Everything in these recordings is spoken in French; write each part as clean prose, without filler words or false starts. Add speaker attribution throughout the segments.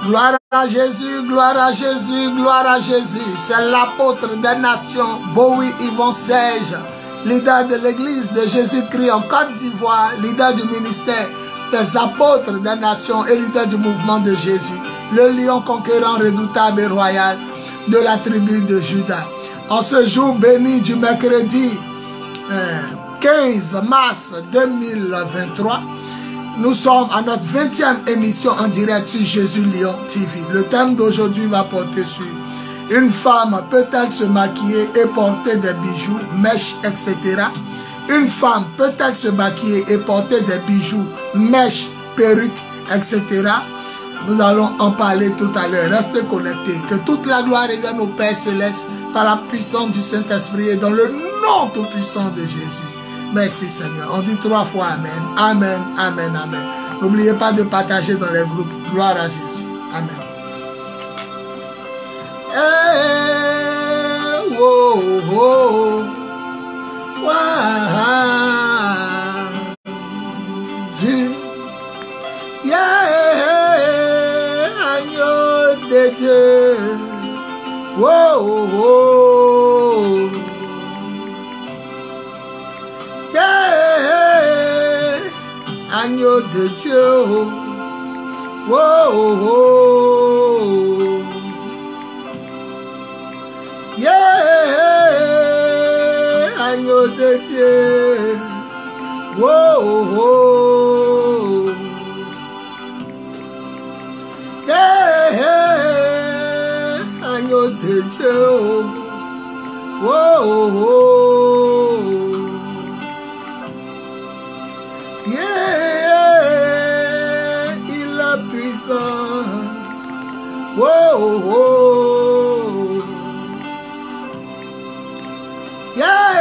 Speaker 1: Gloire à Jésus, gloire à Jésus, gloire à Jésus. C'est l'apôtre des nations, Bowie Yvon Sage, leader de l'église de Jésus-Christ en Côte d'Ivoire, leader du ministère des apôtres des nations et leader du mouvement de Jésus. Le lion conquérant redoutable et royal de la tribu de Juda. En ce jour béni du mercredi 15 mars 2023, nous sommes à notre 20e émission en direct sur Jésus Lion TV. Le thème d'aujourd'hui va porter sur: une femme peut-elle se maquiller et porter des bijoux, mèches, etc. Une femme peut-elle se maquiller et porter des bijoux, mèches, perruques, etc. Nous allons en parler tout à l'heure. Restez connectés. Que toute la gloire revienne au Père Céleste par la puissance du Saint-Esprit et dans le nom tout-puissant de Jésus. Merci Seigneur. On dit 3 fois Amen. Amen, Amen, Amen. N'oubliez pas de partager dans les groupes. Gloire à Jésus. Amen. Hey, oh, oh. Wow. Yeah, agneau de Dieu. Wow, oh. Yeah, agneau de Dieu. Wow, oh. Yeah, agneau de Dieu. Wow, oh. Yeah, agneau de Dieu. Wow, oh. Yeah, il est puissant. Wow, oh. Yeah,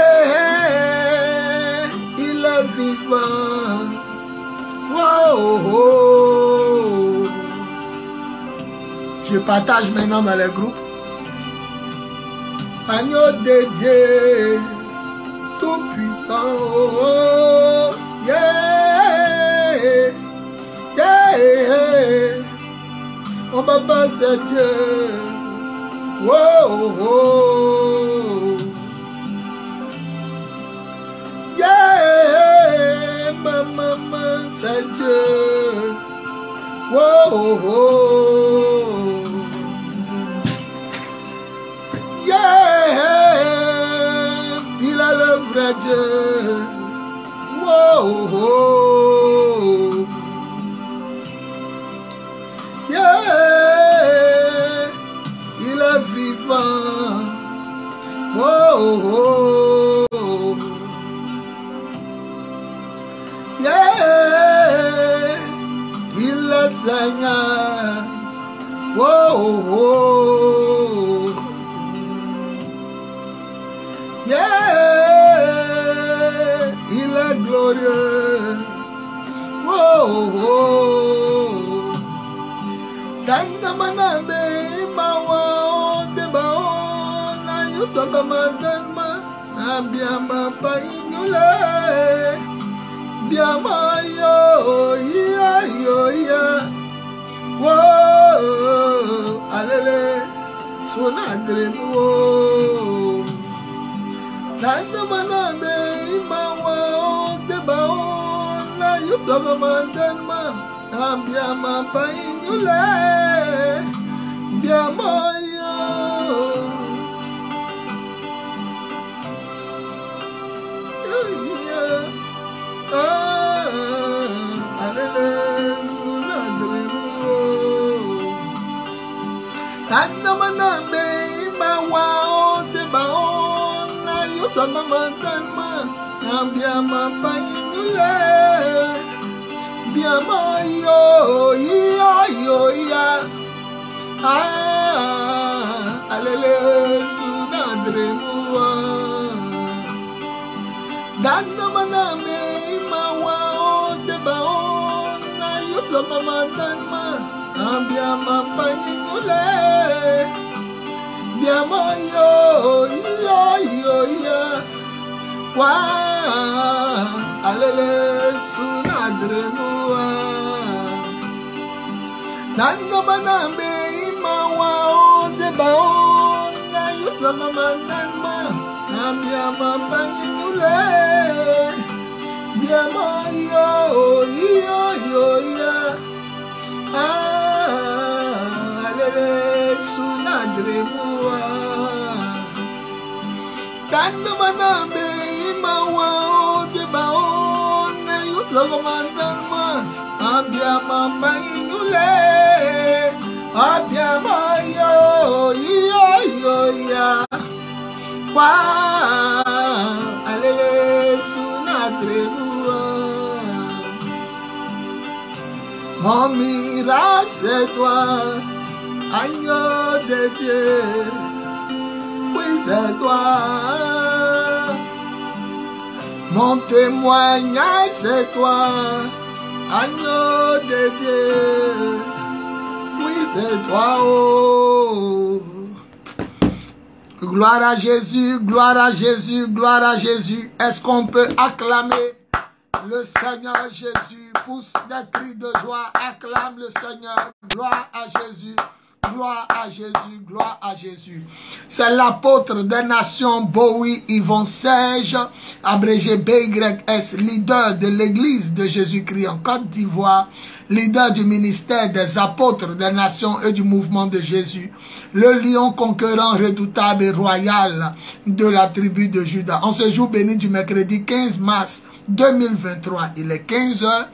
Speaker 1: il est vivant. Wow, oh. Je partage maintenant dans les groupes. Agneau de Dieu, tout puissant. Oh, yeah, yeah. On va passer Dieu. Wow, oh. Yeah, maman, c'est Dieu. Wow, oh. Yeah, il a le vrai Dieu. Wow, oh. Yeah, il est vivant. Wow, oh. Yeah, il est Seigneur. Wow, oh. Yeah, il est glorieux. Wow, oh. Dandamanambe mawa debaona yusokamandanma ambiama painyule biama yo ya yo ya. Wow, alele sonadremo. Dandamanambe mawa debaona yusokamandanma ambiama painyule biama yo. Alele sunadremo. Dandamanambe mawa debaona yusokamandanma ambiama painyule biama yo ya. Alele sunadremo. Dandamanambe mawa debaona yusokamandanma ambiama painyule biama yo ya. Wow, alele sunadremo. Nanomanambe imawao debao na yuzamananma Ambiama banginule Biama yo ya Alele sunadremua Nanomanambe imawao debao na yuzamananma Ambiama banginule Ambiama yo ya Wa alele sunadremua Mon miracle c'est toi agneau de Dieu Oui c'est toi Mon témoignage c'est toi agneau de Dieu Oui c'est toi oh Gloire à Jésus, gloire à Jésus, gloire à Jésus. Est-ce qu'on peut acclamer le Seigneur Jésus? Pousse des cris de joie, acclame le Seigneur. Gloire à Jésus, gloire à Jésus, gloire à Jésus. C'est l'apôtre des nations Bowie Yvon Serge, abrégé BYS, leader de l'église de Jésus-Christ en Côte d'Ivoire, leader du ministère des apôtres des nations et du mouvement de Jésus, le lion conquérant redoutable et royal de la tribu de Juda. En ce jour béni du mercredi 15 mars 2023, il est 15 h.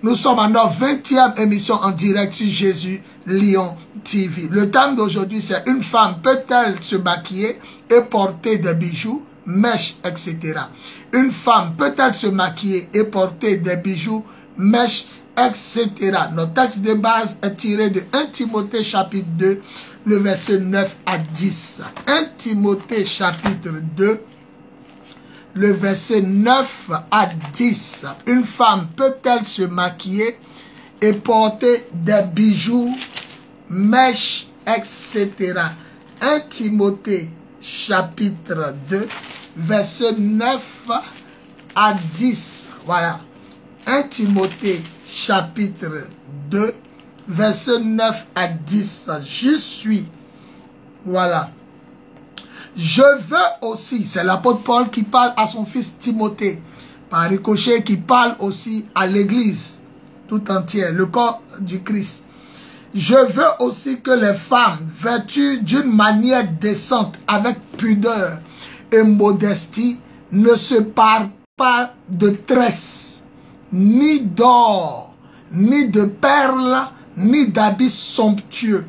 Speaker 1: Nous sommes en notre 20e émission en direct sur Jésus Lion TV. Le thème d'aujourd'hui, c'est une femme peut-elle se maquiller et porter des bijoux, mèches, etc. Une femme peut-elle se maquiller et porter des bijoux, mèches, etc. Notre texte de base est tiré de 1 Timothée chapitre 2, le verset 9 à 10. 1 Timothée chapitre 2, le verset 9 à 10. Une femme peut-elle se maquiller et porter des bijoux, mèches, etc. 1 Timothée chapitre 2, verset 9 à 10. Voilà. 1 Timothée chapitre 2, verset 9 à 10. Je suis. Voilà. Je veux aussi, c'est l'apôtre Paul qui parle à son fils Timothée, par ricochet qui parle aussi à l'église tout entière, le corps du Christ. Je veux aussi que les femmes, vêtues d'une manière décente, avec pudeur et modestie, ne se parent pas de tresses, ni d'or, ni de perles, ni d'habits somptueux,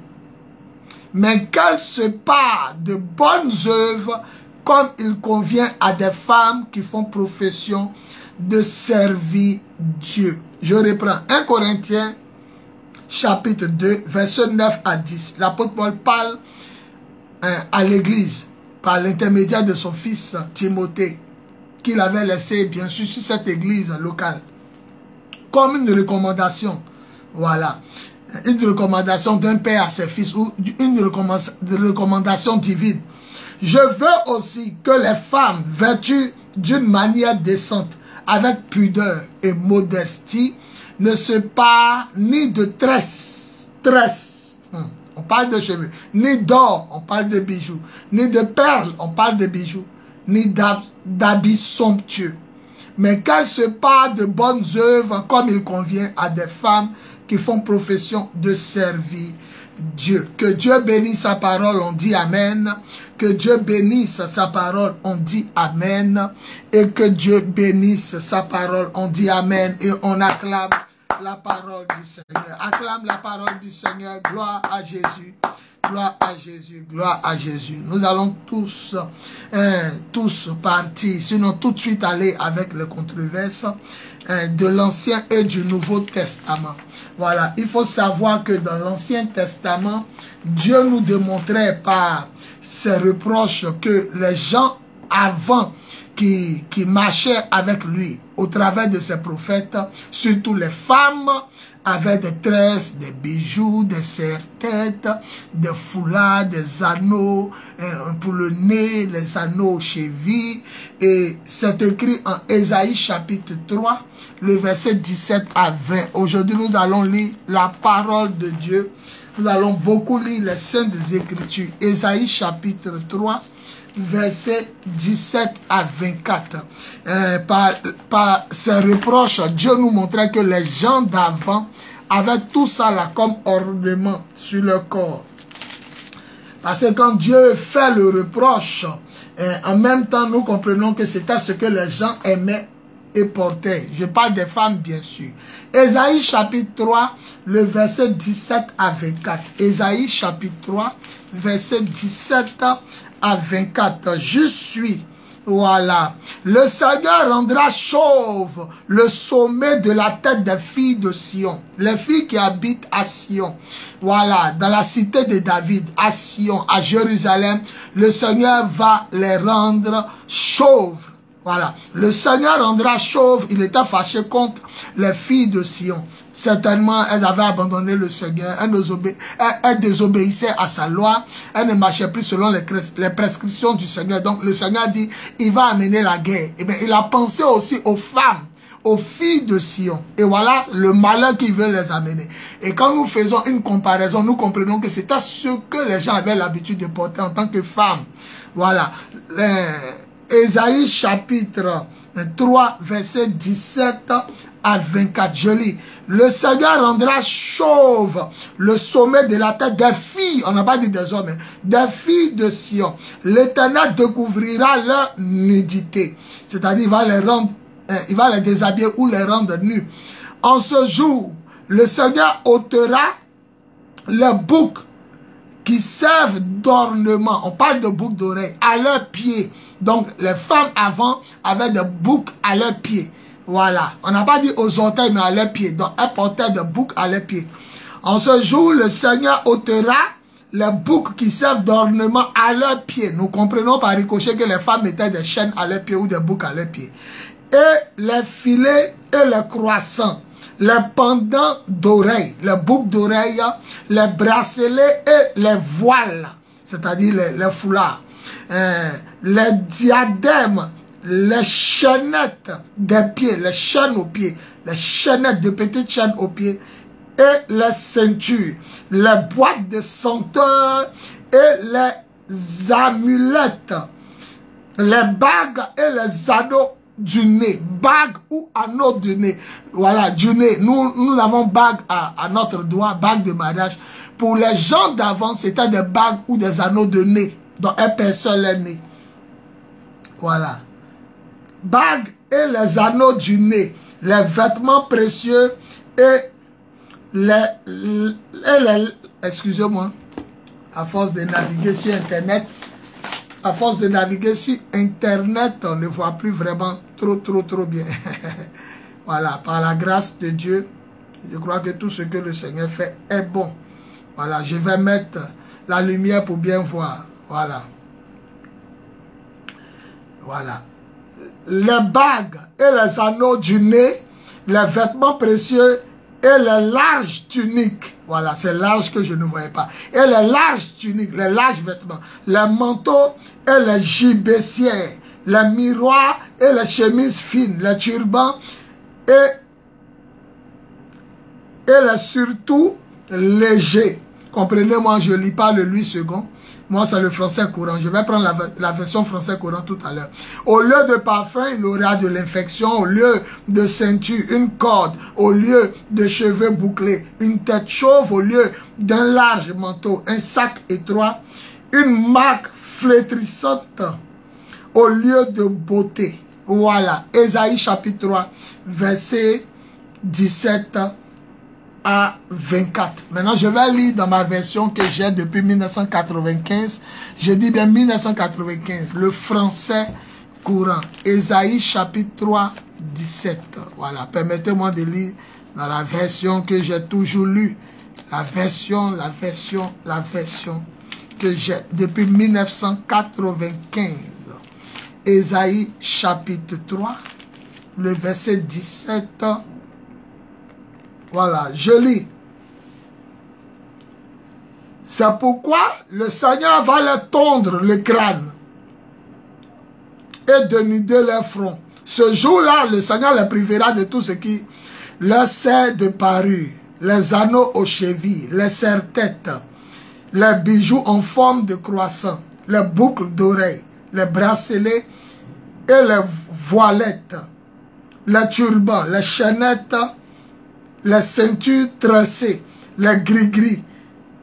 Speaker 1: mais qu'elles se parent de bonnes œuvres comme il convient à des femmes qui font profession de servir Dieu. Je reprends 1 Corinthiens chapitre 2, verset 9 à 10. L'apôtre Paul parle à l'église par l'intermédiaire de son fils Timothée, qu'il avait laissé bien sûr sur cette église locale, comme une recommandation. Voilà. Une recommandation d'un père à ses fils ou une recommandation divine. Je veux aussi que les femmes vêtues d'une manière décente, avec pudeur et modestie, ne se parent ni de tresses, on parle de cheveux, ni d'or, on parle de bijoux, ni de perles, on parle de bijoux, ni d'habits somptueux, mais qu'elles se parent de bonnes œuvres comme il convient à des femmes qui font profession de servir Dieu. Que Dieu bénisse sa parole, on dit Amen. Que Dieu bénisse sa parole, on dit Amen. Et que Dieu bénisse sa parole, on dit Amen. Et on acclame la parole du Seigneur. Acclame la parole du Seigneur. Gloire à Jésus. Gloire à Jésus. Gloire à Jésus. Nous allons tous partir, sinon tout de suite aller avec les controverses de l'Ancien et du Nouveau Testament. Voilà, il faut savoir que dans l'Ancien Testament, Dieu nous démontrait par ses reproches que les gens avant qui marchaient avec lui au travers de ses prophètes, surtout les femmes, avec des tresses, des bijoux, des serre-têtes, des foulards, des anneaux pour le nez, les anneaux aux chevilles. Et c'est écrit en Ésaïe chapitre 3, le verset 17 à 20. Aujourd'hui, nous allons lire la parole de Dieu. Nous allons beaucoup lire les Saintes Écritures. Ésaïe chapitre 3, verset 17 à 24. Par ses reproches, Dieu nous montrait que les gens d'avant avaient tout ça là comme ornement sur leur corps. Parce que quand Dieu fait le reproche, en même temps nous comprenons que c'était ce que les gens aimaient et portaient. Je parle des femmes bien sûr. Ésaïe chapitre 3, le verset 17 à 24. Ésaïe chapitre 3, verset 17 à 24. Je suis, voilà. Le Seigneur rendra chauve le sommet de la tête des filles de Sion. Les filles qui habitent à Sion. Voilà, dans la cité de David, à Sion, à Jérusalem, le Seigneur va les rendre chauves. Voilà, le Seigneur rendra chauve, il était fâché contre les filles de Sion. Certainement, elles avaient abandonné le Seigneur, elles désobéissaient à sa loi, elles ne marchaient plus selon les prescriptions du Seigneur. Donc le Seigneur dit, il va amener la guerre. Et bien, il a pensé aussi aux femmes, aux filles de Sion. Et voilà le malheur qu'il veut les amener. Et quand nous faisons une comparaison, nous comprenons que c'était ce que les gens avaient l'habitude de porter en tant que femmes. Voilà. Ésaïe chapitre 3, verset 17 à 24. Je lis. Le Seigneur rendra chauve le sommet de la tête des filles, on n'a pas dit des hommes, des filles de Sion. L'Éternel découvrira leur nudité. C'est-à-dire, il va les déshabiller ou les rendre nus. En ce jour, le Seigneur ôtera les boucles qui servent d'ornement. On parle de boucles d'oreilles à leurs pieds. Donc, les femmes avant avaient des boucles à leurs pieds. Voilà. On n'a pas dit aux orteils, mais à leurs pieds. Donc, elles portaient des boucles à leurs pieds. En ce jour, le Seigneur ôtera les boucles qui servent d'ornement à leurs pieds. Nous comprenons par ricochet que les femmes mettaient des chaînes à leurs pieds ou des boucles à leurs pieds. Et les filets et les croissants, les pendants d'oreilles, les boucles d'oreilles, les bracelets et les voiles, c'est-à-dire les foulards. Les diadèmes, les chaînettes des pieds, les chaînes aux pieds, les chaînettes de petites chaînes aux pieds et les ceintures, les boîtes de senteurs et les amulettes, les bagues et les anneaux du nez, bague ou anneau du nez, voilà, du nez. Nous avons bague à notre doigt, bague de mariage. Pour les gens d'avant, c'était des bagues ou des anneaux de nez. Donc, un personne les nez. Voilà. Bagues et les anneaux du nez, les vêtements précieux et excusez-moi, à force de naviguer sur Internet, on ne voit plus vraiment trop bien. Voilà, par la grâce de Dieu, je crois que tout ce que le Seigneur fait est bon. Voilà, je vais mettre la lumière pour bien voir. Voilà. Voilà. Les bagues et les anneaux du nez, les vêtements précieux et les larges tuniques. Voilà, c'est large que je ne voyais pas. Et les larges tuniques, les larges vêtements, les manteaux et les gibecières, les miroirs et les chemises fines, les turbans et les surtout légers. Comprenez-moi, je ne lis pas le 8 secondes. Moi, c'est le français courant. Je vais prendre la version français courant tout à l'heure. Au lieu de parfum, il aura de l'infection. Au lieu de ceinture, une corde. Au lieu de cheveux bouclés, une tête chauve. Au lieu d'un large manteau, un sac étroit. Une marque flétrissante. Au lieu de beauté. Voilà. Ésaïe chapitre 3, verset 17 à 24. Maintenant, je vais lire dans ma version que j'ai depuis 1995. Je dis bien 1995. Le français courant. Ésaïe chapitre 3, 17. Voilà. Permettez-moi de lire dans la version que j'ai toujours lue. La version que j'ai depuis 1995. Ésaïe chapitre 3, le verset 17 Voilà, je lis. C'est pourquoi le Seigneur va leur tondre le crâne et dénuder leur front. Ce jour-là, le Seigneur les privera de tout ce qui leur sert de parure, les anneaux aux chevilles, les serre-têtes, les bijoux en forme de croissant, les boucles d'oreilles, les bracelets et les voilettes, les turbans, les chaînettes, les ceintures tressées, les gris-gris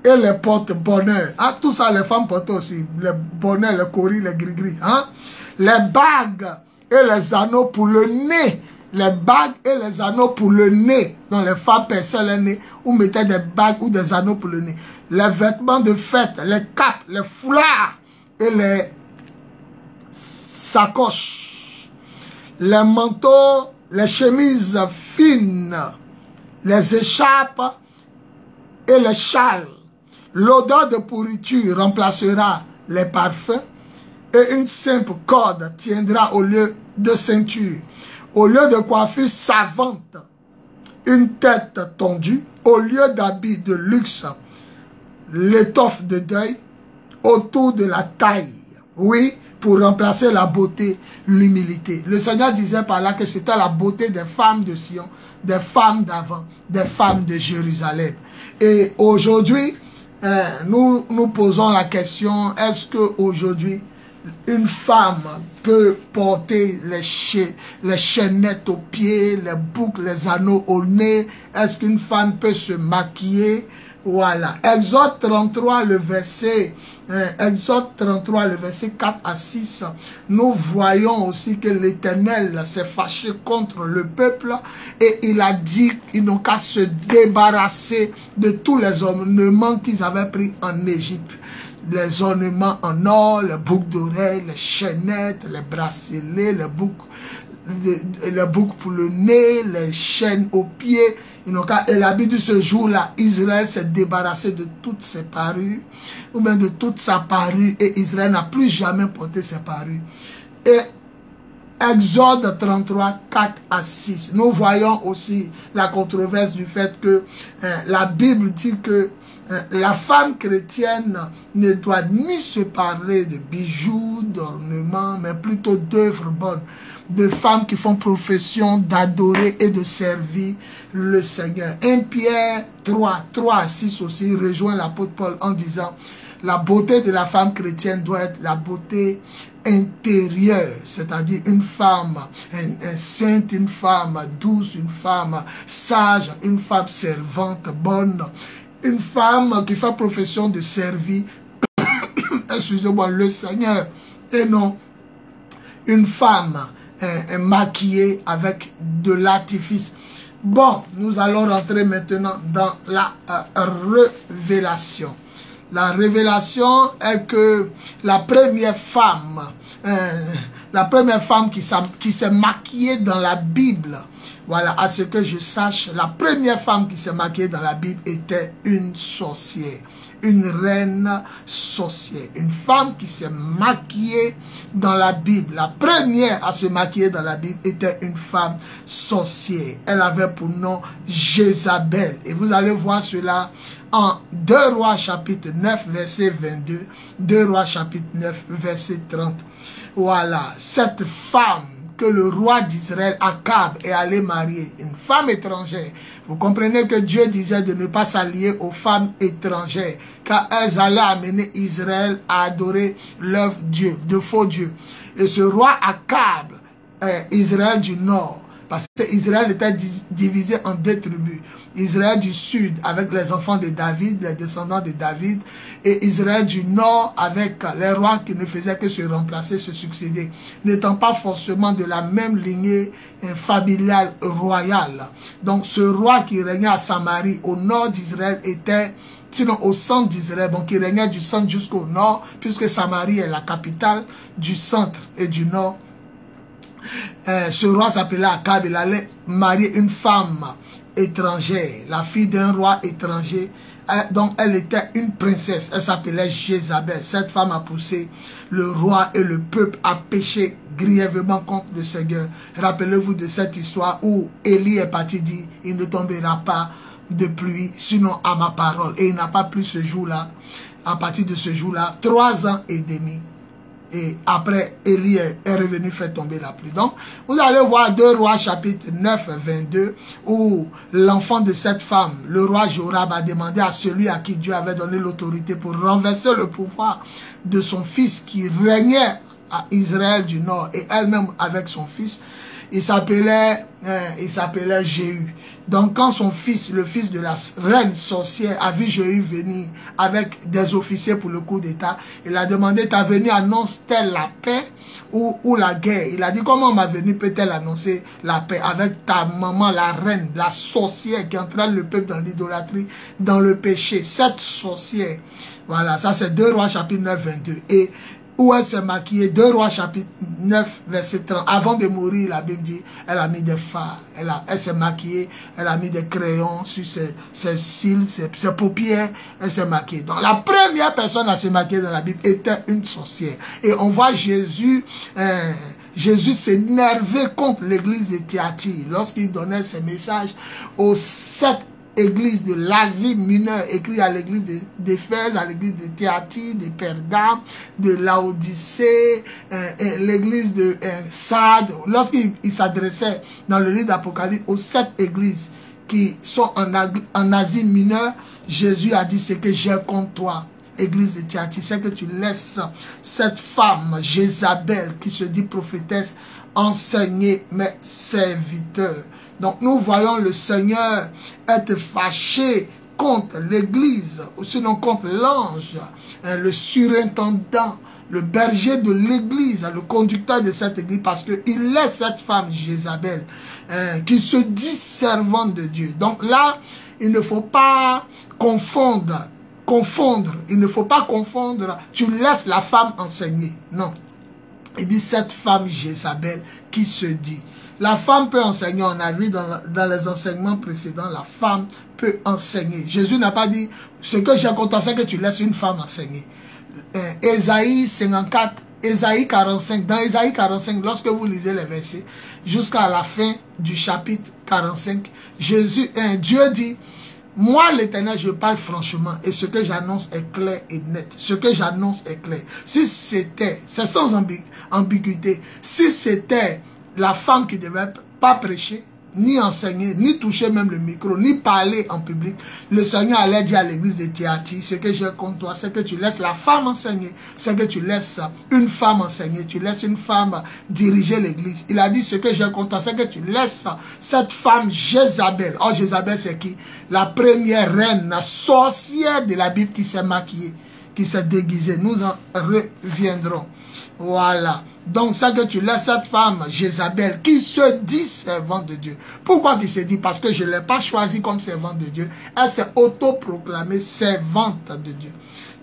Speaker 1: et les porte-bonheur. Ah, tout ça, les femmes portent aussi. Les bonnets, les coris, les gris-gris. Hein? Les bagues et les anneaux pour le nez. Les bagues et les anneaux pour le nez. Donc les femmes perçaient le nez ou mettaient des bagues ou des anneaux pour le nez. Les vêtements de fête, les capes, les foulards et les sacoches. Les manteaux, les chemises fines, les écharpes et les châles. L'odeur de pourriture remplacera les parfums et une simple corde tiendra au lieu de ceinture. Au lieu de coiffure savante, une tête tondue, au lieu d'habits de luxe, l'étoffe de deuil autour de la taille. Oui, pour remplacer la beauté, l'humilité. Le Seigneur disait par là que c'était la beauté des femmes de Sion, des femmes d'avant, des femmes de Jérusalem. Et aujourd'hui, nous nous posons la question, est-ce qu'aujourd'hui, une femme peut porter les chaînettes aux pieds, les boucles, les anneaux au nez? Est-ce qu'une femme peut se maquiller? Voilà. Exode 33, le verset 4 à 6, nous voyons aussi que l'Éternel s'est fâché contre le peuple et il a dit qu'ils n'ont qu'à se débarrasser de tous les ornements qu'ils avaient pris en Égypte. Les ornements en or, les boucles d'oreilles, les chaînettes, les bracelets, les boucles pour le nez, les chaînes aux pieds. Et la Bible dit ce jour-là, Israël s'est débarrassé de toutes ses parures, ou bien de toute sa parure, et Israël n'a plus jamais porté ses parures. Et Exode 33, 4 à 6, nous voyons aussi la controverse du fait que la Bible dit que la femme chrétienne ne doit ni se parler de bijoux, d'ornements, mais plutôt d'œuvres bonnes, de femmes qui font profession d'adorer et de servir le Seigneur. 1 Pierre 3, 3 à 6 aussi rejoint l'apôtre Paul en disant la beauté de la femme chrétienne doit être la beauté intérieure, c'est-à-dire une femme sainte, une femme douce, une femme sage, une femme servante, bonne, une femme qui fait profession de servir, excusez-moi, le Seigneur, et non une femme maquillée avec de l'artifice. Bon, nous allons rentrer maintenant dans la révélation. La révélation est que la première femme qui s'est maquillée dans la Bible, voilà, à ce que je sache, la première femme qui s'est maquillée dans la Bible était une sorcière, une reine sorcière, une femme qui s'est maquillée dans la Bible. La première à se maquiller dans la Bible était une femme sorcière. Elle avait pour nom Jézabel. Et vous allez voir cela en 2 Rois chapitre 9 verset 22, 2 Rois chapitre 9 verset 30. Voilà, cette femme que le roi d'Israël, Akab, est allé marier, une femme étrangère. Vous comprenez que Dieu disait de ne pas s'allier aux femmes étrangères, car elles allaient amener Israël à adorer leurs dieux, de faux dieux. Et ce roi Akab, Israël du nord, parce que Israël était divisé en 2 tribus. Israël du sud avec les enfants de David, les descendants de David, et Israël du nord avec les rois qui ne faisaient que se remplacer, se succéder, n'étant pas forcément de la même lignée familiale royale. Donc ce roi qui régnait à Samarie au nord d'Israël était, sinon au centre d'Israël, donc qui régnait du centre jusqu'au nord, puisque Samarie est la capitale du centre et du nord. Ce roi s'appelait Akab, il allait marier une femme étrangère, la fille d'un roi étranger. Donc elle était une princesse, elle s'appelait Jézabel. Cette femme a poussé le roi et le peuple à pécher grièvement contre le Seigneur. Rappelez-vous de cette histoire où Élie est parti dire, il ne tombera pas de pluie, sinon à ma parole. Et il n'a pas plu ce jour-là. À partir de ce jour-là, 3 ans et demi. Et après, Élie est revenu faire tomber la pluie. Donc, vous allez voir 2 Rois chapitre 9, 22, où l'enfant de cette femme, le roi Joram, a demandé à celui à qui Dieu avait donné l'autorité pour renverser le pouvoir de son fils qui régnait à Israël du Nord et elle-même avec son fils. Il s'appelait Jéhu. Donc quand son fils, le fils de la reine sorcière, a vu Jéhu venir avec des officiers pour le coup d'état, il a demandé, ta venue annonce-t-elle la paix ou la guerre? Il a dit, comment ma venue peut-elle annoncer la paix avec ta maman, la reine, la sorcière qui entraîne le peuple dans l'idolâtrie, dans le péché, cette sorcière. Voilà, ça c'est 2 Rois chapitre 9, 22. Et où elle s'est maquillée, 2 Rois chapitre 9, verset 30. Avant de mourir, la Bible dit, elle a mis des fards, elle s'est maquillée, elle a mis des crayons sur ses cils, ses paupières, elle s'est maquillée. Donc la première personne à se maquiller dans la Bible était une sorcière. Et on voit Jésus s'énerver contre l'église de Thyatire lorsqu'il donnait ses messages aux 7 église de l'Asie mineure, écrit à l'église d'Éphèse, à l'église de Thyatire, de Pergame, de Laodicée, l'église de Sardes. Lorsqu'il s'adressait dans le livre d'Apocalypse aux 7 églises qui sont en Asie mineure, Jésus a dit, ce que j'ai contre toi, église de Thyatire, c'est que tu laisses cette femme, Jézabel, qui se dit prophétesse, enseigner mes serviteurs. Donc nous voyons le Seigneur être fâché contre l'église, ou sinon contre l'ange, le surintendant, le berger de l'église, le conducteur de cette église, parce qu'il laisse cette femme Jézabel qui se dit servante de Dieu. Donc là, il ne faut pas confondre, il ne faut pas confondre, tu laisses la femme enseigner. Non. Il dit cette femme Jézabel qui se dit. La femme peut enseigner, on a vu dans les enseignements précédents, la femme peut enseigner. Jésus n'a pas dit, ce que j'ai contre toi, c'est que tu laisses une femme enseigner. Ésaïe 54, Ésaïe 45, dans Ésaïe 45, lorsque vous lisez les versets, jusqu'à la fin du chapitre 45, Dieu dit, moi l'Éternel, je parle franchement, et ce que j'annonce est clair et net. Ce que j'annonce est clair. Si c'était, c'est sans ambiguïté, si c'était la femme qui ne devait pas prêcher, ni enseigner, ni toucher même le micro, ni parler en public, le Seigneur allait dire à l'église de Thyatire, ce que j'ai contre toi, c'est que tu laisses la femme enseigner, c'est que tu laisses une femme enseigner, tu laisses une femme diriger l'église. Il a dit, ce que j'ai contre toi, c'est que tu laisses cette femme Jézabel. Oh, Jézabel, c'est qui? La première reine, la sorcière de la Bible qui s'est maquillée, qui s'est déguisée. Nous en reviendrons. Voilà. Donc, c'est que tu laisses cette femme, Jézabel, qui se dit servante de Dieu. Pourquoi qui se dit? Parce que je ne l'ai pas choisie comme servante de Dieu. Elle s'est autoproclamée servante de Dieu.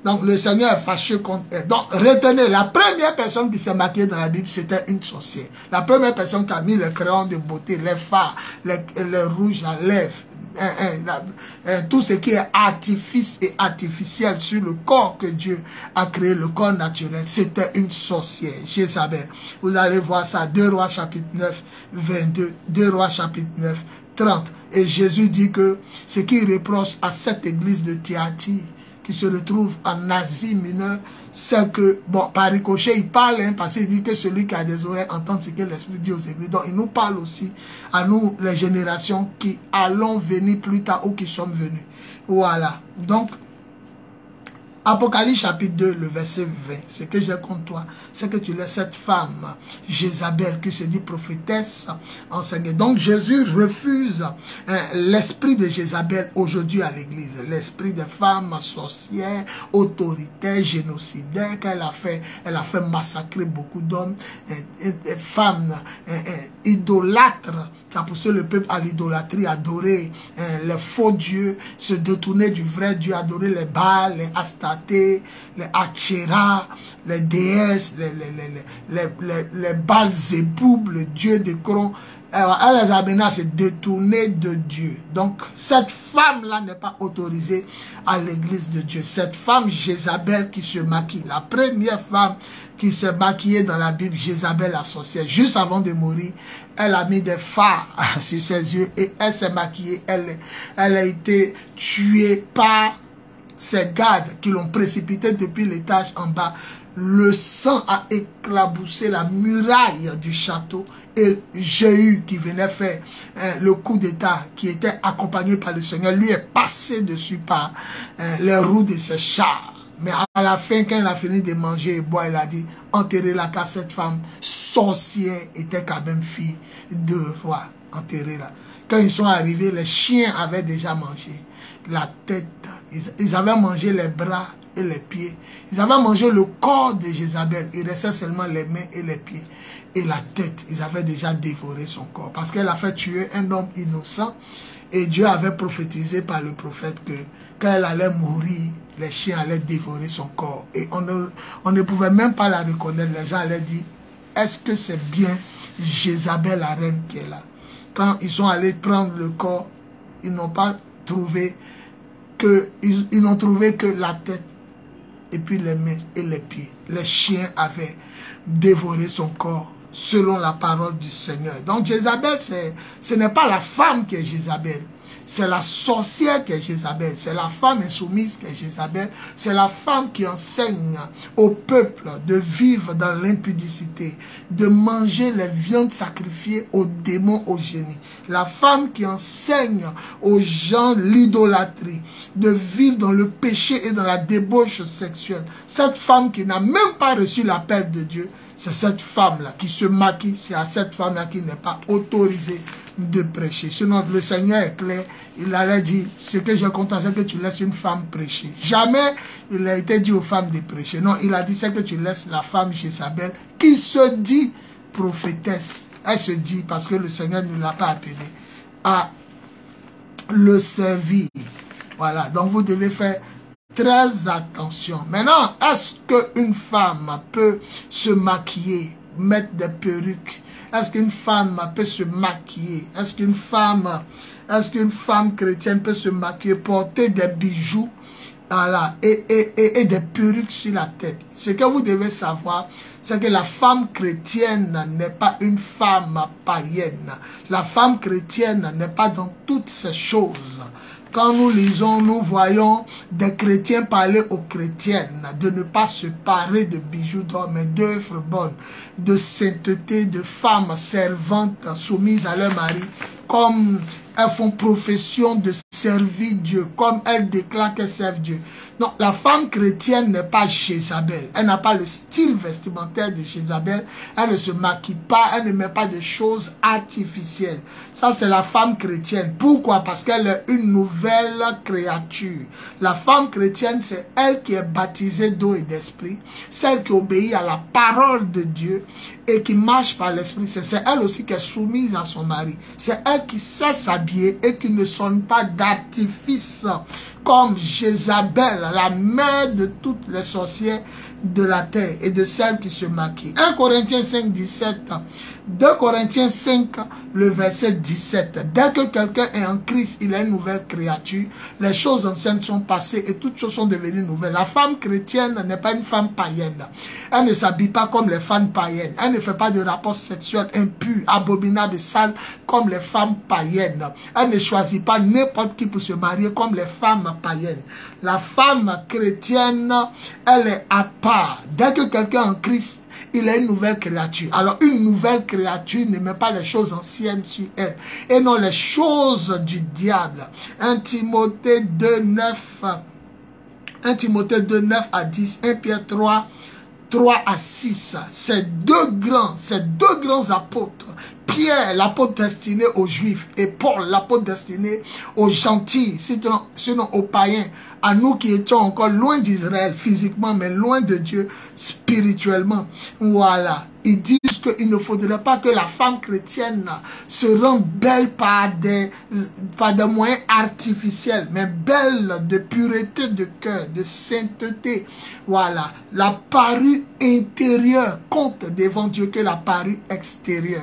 Speaker 1: Donc, le Seigneur est fâché contre elle. Donc, retenez, la première personne qui s'est maquillée dans la Bible, c'était une sorcière. La première personne qui a mis le crayon de beauté, les fards, les rouges à lèvres, tout ce qui est artifice et artificiel sur le corps que Dieu a créé, le corps naturel, c'était une sorcière, Jézabel. Vous allez voir ça, 2 Rois chapitre 9, 22, 2 Rois chapitre 9, 30. Et Jésus dit que ce qu'il reproche à cette église de Thyatire, qui se retrouve en Asie mineure, c'est que, bon, par ricochet, il parle, hein, parce qu'il dit que celui qui a des oreilles entend ce que l'Esprit dit aux églises. Donc, il nous parle aussi à nous, les générations qui allons venir plus tard ou qui sommes venus. Voilà. Donc, Apocalypse chapitre 2, le verset 20. Ce que j'ai contre toi, c'est que tu laisses cette femme, Jézabel, qui se dit prophétesse, enseigner. Donc Jésus refuse l'esprit de Jézabel aujourd'hui à l'église. L'esprit des femmes sorcières, autoritaires, génocidaires, qu'elle a fait massacrer beaucoup d'hommes, femmes idolâtres, qui a poussé le peuple à l'idolâtrie, adorer les faux dieux, se détourner du vrai Dieu, adorer les Baals, les Astaté, les Achéra, les déesses, les Baal-Zéboub, le dieu de Cron, elle les a amenés à se détourner de Dieu. Donc, cette femme-là n'est pas autorisée à l'église de Dieu. Cette femme, Jézabel, qui se maquille, la première femme qui s'est maquillée dans la Bible, Jézabel la sorcière, juste avant de mourir, elle a mis des fards sur ses yeux et elle s'est maquillée. Elle a été tuée par ses gardes qui l'ont précipitée depuis l'étage en bas. Le sang a éclaboussé la muraille du château. Et Jéhu, qui venait faire le coup d'état, qui était accompagné par le Seigneur, lui est passé dessus par les roues de ses chars. Mais à la fin, quand il a fini de manger et boire, il a dit, enterrez-la, car cette femme sorcière était quand même fille de roi. Enterrez-la. Quand ils sont arrivés, les chiens avaient déjà mangé la tête. Ils avaient mangé les bras et les pieds. Ils avaient mangé le corps de Jézabel. Il restait seulement les mains et les pieds. Et la tête, ils avaient déjà dévoré son corps. Parce qu'elle a fait tuer un homme innocent. Et Dieu avait prophétisé par le prophète que quand elle allait mourir, les chiens allaient dévorer son corps. Et on ne pouvait même pas la reconnaître. Les gens allaient dire, est-ce que c'est bien Jézabel, la reine, qui est là? Quand ils sont allés prendre le corps, ils n'ont pas trouvé que, ils n'ont trouvé que la tête et puis les mains et les pieds. Les chiens avaient dévoré son corps selon la parole du Seigneur. Donc Jézabel, ce n'est pas la femme qui est Jézabel. C'est la sorcière qui est Jézabel. C'est la femme insoumise qui est Jézabel. C'est la femme qui enseigne au peuple de vivre dans l'impudicité, de manger les viandes sacrifiées aux démons, aux génies. La femme qui enseigne aux gens l'idolâtrie, de vivre dans le péché et dans la débauche sexuelle. Cette femme qui n'a même pas reçu l'appel de Dieu, c'est cette femme-là qui se maquille, c'est à cette femme-là qui n'est pas autorisée de prêcher. Sinon, le Seigneur est clair, il allait dire, ce que je compte, c'est que tu laisses une femme prêcher. Jamais il a été dit aux femmes de prêcher. Non, il a dit, c'est que tu laisses la femme Jézabel qui se dit prophétesse. Elle se dit, parce que le Seigneur ne l'a pas appelée, à le servir. Voilà, donc vous devez faire très attention. Maintenant, est-ce qu'une femme peut se maquiller, mettre des perruques? Est-ce qu'une femme peut se maquiller? Est-ce qu'une femme chrétienne peut se maquiller, porter des bijoux, voilà, et des perruques sur la tête? Ce que vous devez savoir, c'est que la femme chrétienne n'est pas une femme païenne. La femme chrétienne n'est pas dans toutes ces choses. Quand nous lisons, nous voyons des chrétiens parler aux chrétiennes de ne pas se parer de bijoux d'or, mais d'œuvres bonnes, de sainteté, de femmes servantes soumises à leur mari, comme elles font profession de servir Dieu, comme elles déclarent qu'elles servent Dieu. Non, la femme chrétienne n'est pas Jézabel. Elle n'a pas le style vestimentaire de Jézabel. Elle ne se maquille pas, elle ne met pas de choses artificielles. Ça, c'est la femme chrétienne. Pourquoi? Parce qu'elle est une nouvelle créature. La femme chrétienne, c'est elle qui est baptisée d'eau et d'esprit. Celle qui obéit à la parole de Dieu et qui marche par l'esprit. C'est elle aussi qui est soumise à son mari. C'est elle qui sait s'habiller et qui ne sonne pas d'artifice comme Jézabel, la mère de toutes les sorcières de la terre et de celles qui se maquillent. 1 Corinthiens 5, 17, 2 Corinthiens 5, le verset 17. Dès que quelqu'un est en Christ, il est une nouvelle créature. Les choses anciennes sont passées et toutes choses sont devenues nouvelles. La femme chrétienne n'est pas une femme païenne. Elle ne s'habille pas comme les femmes païennes. Elle ne fait pas de rapports sexuels impurs, abominables et sales comme les femmes païennes. Elle ne choisit pas n'importe qui pour se marier comme les femmes païennes. La femme chrétienne, elle est à part. Dès que quelqu'un est en Christ, il est une nouvelle créature. Alors, une nouvelle créature ne met pas les choses anciennes sur elle. Et non les choses du diable. 1 Timothée 2, 9 à 10. 1 Pierre 3 à 6. Ces deux grands apôtres. Pierre, l'apôtre destiné aux Juifs, et Paul, l'apôtre destiné aux gentils, sinon aux païens, à nous qui étions encore loin d'Israël physiquement, mais loin de Dieu spirituellement. Voilà. Ils disent qu'il ne faudrait pas que la femme chrétienne se rende belle par des moyens artificiels, mais belle de pureté de cœur, de sainteté. Voilà. La parure intérieure compte devant Dieu que la parure extérieure.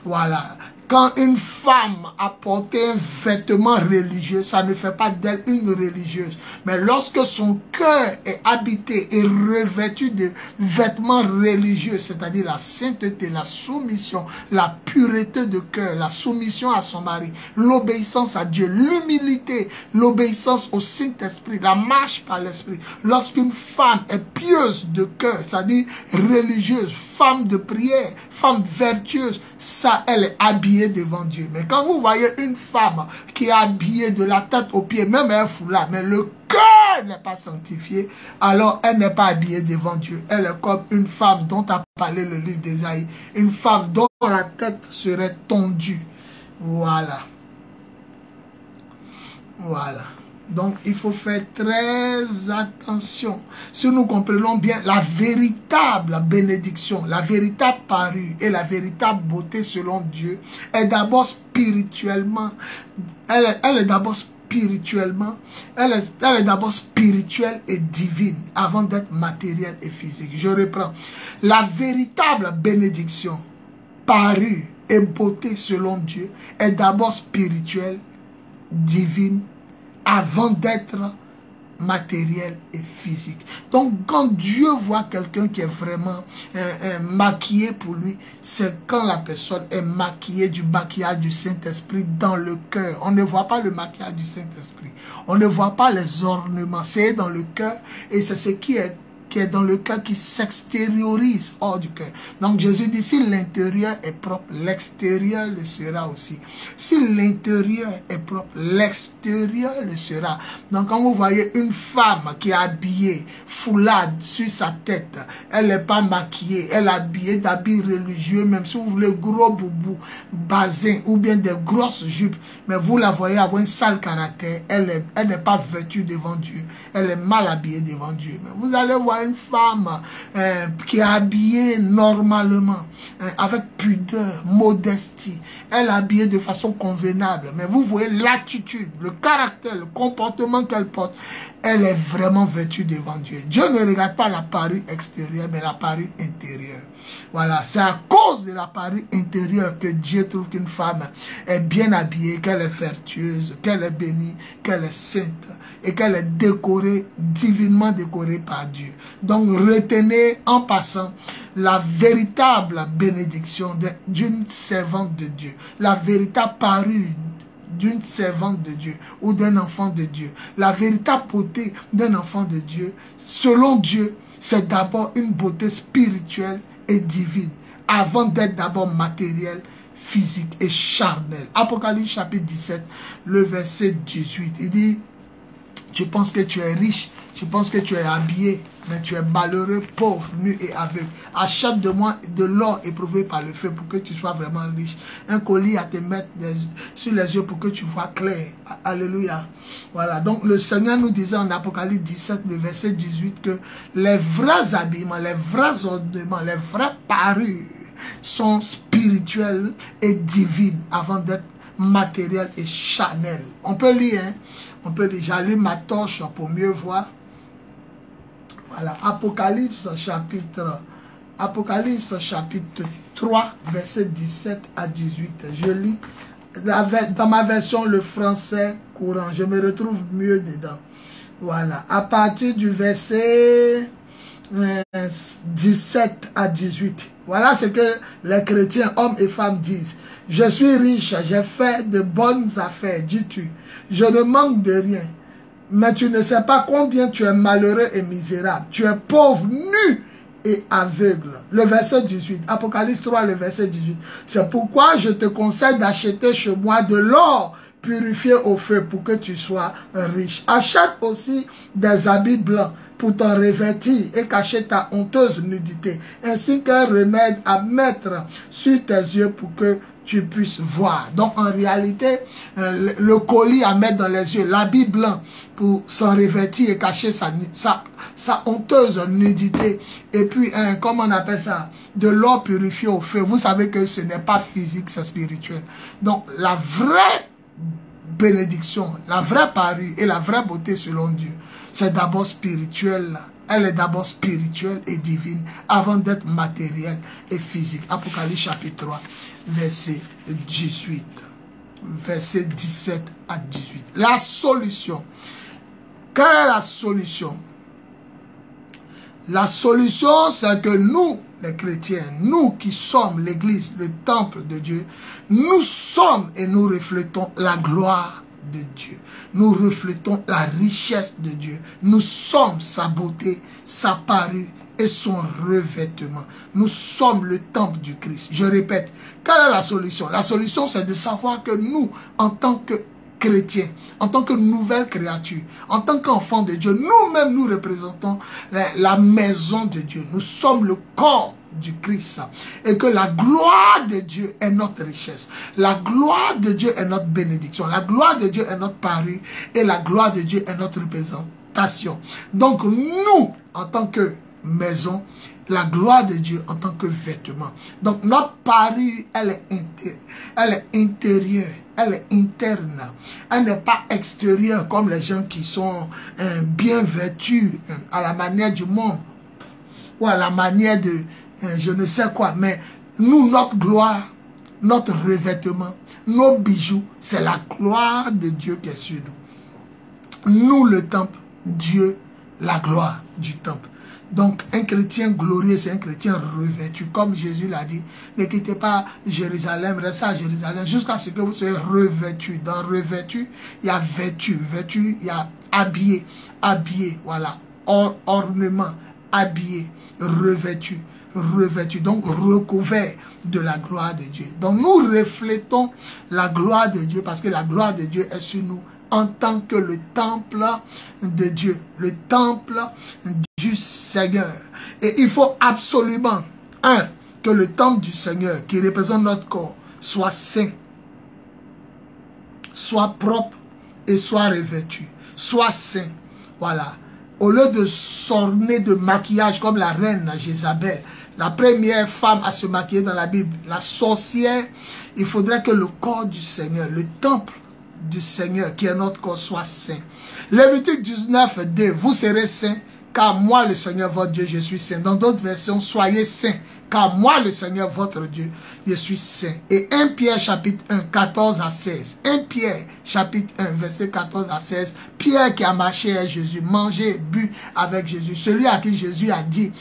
Speaker 1: Voilà. quand une femme a porté un vêtement religieux, ça ne fait pas d'elle une religieuse. Mais lorsque son cœur est habité et revêtu de vêtements religieux, c'est-à-dire la sainteté, la soumission, la pureté de cœur, la soumission à son mari, l'obéissance à Dieu, l'humilité, l'obéissance au Saint-Esprit, la marche par l'Esprit. Lorsqu'une femme est pieuse de cœur, c'est-à-dire religieuse, femme de prière, femme vertueuse, ça, elle est habillée devant Dieu. Mais quand vous voyez une femme qui est habillée de la tête aux pieds, même un foulard, mais le cœur n'est pas sanctifié, alors elle n'est pas habillée devant Dieu. Elle est comme une femme dont a parlé le livre d'Ésaïe, une femme dont la tête serait tondue. Voilà. Voilà. Donc, il faut faire très attention. Si nous comprenons bien la véritable bénédiction, la véritable parure et la véritable beauté selon Dieu est d'abord spirituellement, elle est d'abord spirituellement, elle est d'abord spirituelle et divine avant d'être matérielle et physique. Je reprends. La véritable bénédiction, parure et beauté selon Dieu est d'abord spirituelle, divine, avant d'être matériel et physique. Donc, quand Dieu voit quelqu'un qui est vraiment maquillé pour lui, c'est quand la personne est maquillée du maquillage du Saint-Esprit dans le cœur. On ne voit pas le maquillage du Saint-Esprit. On ne voit pas les ornements. C'est dans le cœur et c'est ce qui est dans le cœur qui s'extériorise hors du cœur. Donc Jésus dit, si l'intérieur est propre, l'extérieur le sera aussi. Si l'intérieur est propre, l'extérieur le sera. Donc quand vous voyez une femme qui est habillée, foulade sur sa tête, elle n'est pas maquillée, elle est habillée d'habits religieux, même si vous voulez gros boubou, basin ou bien des grosses jupes, mais vous la voyez avoir un sale caractère, elle n'est pas vêtue devant Dieu, elle est mal habillée devant Dieu. Mais vous allez voir une femme qui est habillée normalement, avec pudeur, modestie. Elle est habillée de façon convenable. Mais vous voyez l'attitude, le caractère, le comportement qu'elle porte. Elle est vraiment vêtue devant Dieu. Dieu ne regarde pas la parure extérieure, mais la parure intérieure. Voilà, c'est à cause de la parure intérieure que Dieu trouve qu'une femme est bien habillée, qu'elle est vertueuse, qu'elle est bénie, qu'elle est sainte et qu'elle est décorée, divinement décorée par Dieu. Donc retenez en passant la véritable bénédiction d'une servante de Dieu, la véritable parure d'une servante de Dieu ou d'un enfant de Dieu, la véritable beauté d'un enfant de Dieu, selon Dieu, c'est d'abord une beauté spirituelle et divine, avant d'être d'abord matérielle, physique et charnelle. Apocalypse chapitre 17, le verset 18, il dit, tu penses que tu es riche, tu penses que tu es habillé, mais tu es malheureux, pauvre, nu et aveugle. Achète de moi de l'or éprouvé par le feu pour que tu sois vraiment riche. Un collier à te mettre sur les yeux pour que tu vois clair. Alléluia. Voilà. Donc le Seigneur nous disait en Apocalypse 17, le verset 18, que les vrais habillements, les vrais ornements, les vraies parures sont spirituelles et divines avant d'être matérielles et charnelles. On peut lire, hein? On peut lire. J'allume ma torche pour mieux voir. Voilà, Apocalypse chapitre 3, verset 17 à 18. Je lis dans ma version le français courant. Je me retrouve mieux dedans. Voilà, à partir du verset 17 à 18. Voilà ce que les chrétiens, hommes et femmes, disent. Je suis riche, j'ai fait de bonnes affaires, dis-tu. Je ne manque de rien. Mais tu ne sais pas combien tu es malheureux et misérable. Tu es pauvre, nu et aveugle. Le verset 18. Apocalypse 3, le verset 18. C'est pourquoi je te conseille d'acheter chez moi de l'or purifié au feu pour que tu sois riche. Achète aussi des habits blancs pour t'en revêtir et cacher ta honteuse nudité, ainsi qu'un remède à mettre sur tes yeux pour que tu puisses voir. Donc en réalité, le collier à mettre dans les yeux, l'habit blanc pour s'en revêtir et cacher sa honteuse nudité. Et puis, comment on appelle ça? De l'or purifié au feu. Vous savez que ce n'est pas physique, c'est spirituel. Donc la vraie bénédiction, la vraie parure et la vraie beauté selon Dieu, c'est d'abord spirituel. Elle est d'abord spirituelle et divine avant d'être matérielle et physique. Apocalypse chapitre 3, verset 18. Verset 17 à 18. La solution. Quelle est la solution? La solution, c'est que nous, les chrétiens, nous qui sommes l'église, le temple de Dieu, nous sommes et nous reflétons la gloire de Dieu. Nous reflétons la richesse de Dieu. Nous sommes sa beauté, sa parure et son revêtement. Nous sommes le temple du Christ. Je répète, quelle est la solution? La solution, c'est de savoir que nous, en tant que chrétiens, en tant que nouvelle créature, en tant qu'enfants de Dieu, nous-mêmes nous représentons la maison de Dieu. Nous sommes le corps du Christ et que la gloire de Dieu est notre richesse. La gloire de Dieu est notre bénédiction. La gloire de Dieu est notre parure et la gloire de Dieu est notre représentation. Donc nous, en tant que maison, la gloire de Dieu en tant que vêtement. Donc notre parure, elle est intérieure, elle est interne. Elle n'est pas extérieure comme les gens qui sont bien vêtus à la manière du monde ou à la manière de je ne sais quoi. Mais nous, notre gloire, notre revêtement, nos bijoux, c'est la gloire de Dieu qui est sur nous. Nous, le temple, Dieu, la gloire du temple. Donc, un chrétien glorieux, c'est un chrétien revêtu. Comme Jésus l'a dit, ne quittez pas Jérusalem, restez à Jérusalem jusqu'à ce que vous soyez revêtu. Dans revêtu, il y a vêtu. Vêtu, il y a habillé. Habillé, voilà. Ornement, habillé, revêtu. Revêtu, donc recouvert de la gloire de Dieu. Donc, nous reflétons la gloire de Dieu parce que la gloire de Dieu est sur nous en tant que le temple de Dieu, le temple du Seigneur. Et il faut absolument, que le temple du Seigneur, qui représente notre corps, soit saint, soit propre et soit revêtu, soit saint. Voilà. Au lieu de s'orner de maquillage comme la reine Jézabel, la première femme à se maquiller dans la Bible, la sorcière, il faudrait que le corps du Seigneur, le temple du Seigneur qui est notre corps soit saint. Lévitique 19, 2, vous serez saints, car moi le Seigneur votre Dieu, je suis saint. Dans d'autres versions, soyez saints, car moi le Seigneur votre Dieu, je suis saint. Et 1 Pierre chapitre 1, 14 à 16. 1 Pierre chapitre 1, verset 14 à 16. Pierre qui a marché avec Jésus, mangé, bu avec Jésus. Celui à qui Jésus a dit,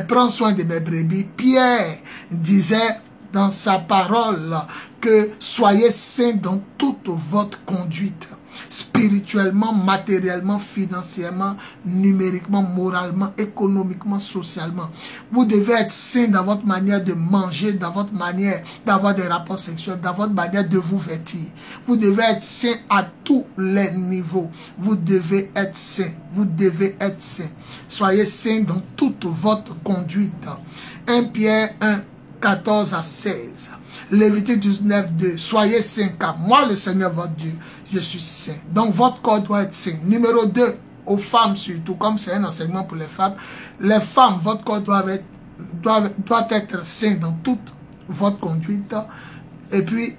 Speaker 1: prends soin de mes brebis. Pierre disait dans sa parole que soyez saints dans toute votre conduite, spirituellement, matériellement, financièrement, numériquement, moralement, économiquement, socialement. Vous devez être saints dans votre manière de manger, dans votre manière d'avoir des rapports sexuels, dans votre manière de vous vêtir. Vous devez être saints à tous les niveaux. Vous devez être saints. Vous devez être saints. Soyez saints dans toute votre conduite. 1 Pierre 1, 14 à 16. Lévitique 19, 2. Soyez saints, car moi, le Seigneur votre Dieu, je suis saint. Donc, votre corps doit être saint. Numéro 2, aux femmes surtout, comme c'est un enseignement pour les femmes, votre corps doit être saint dans toute votre conduite. Et puis,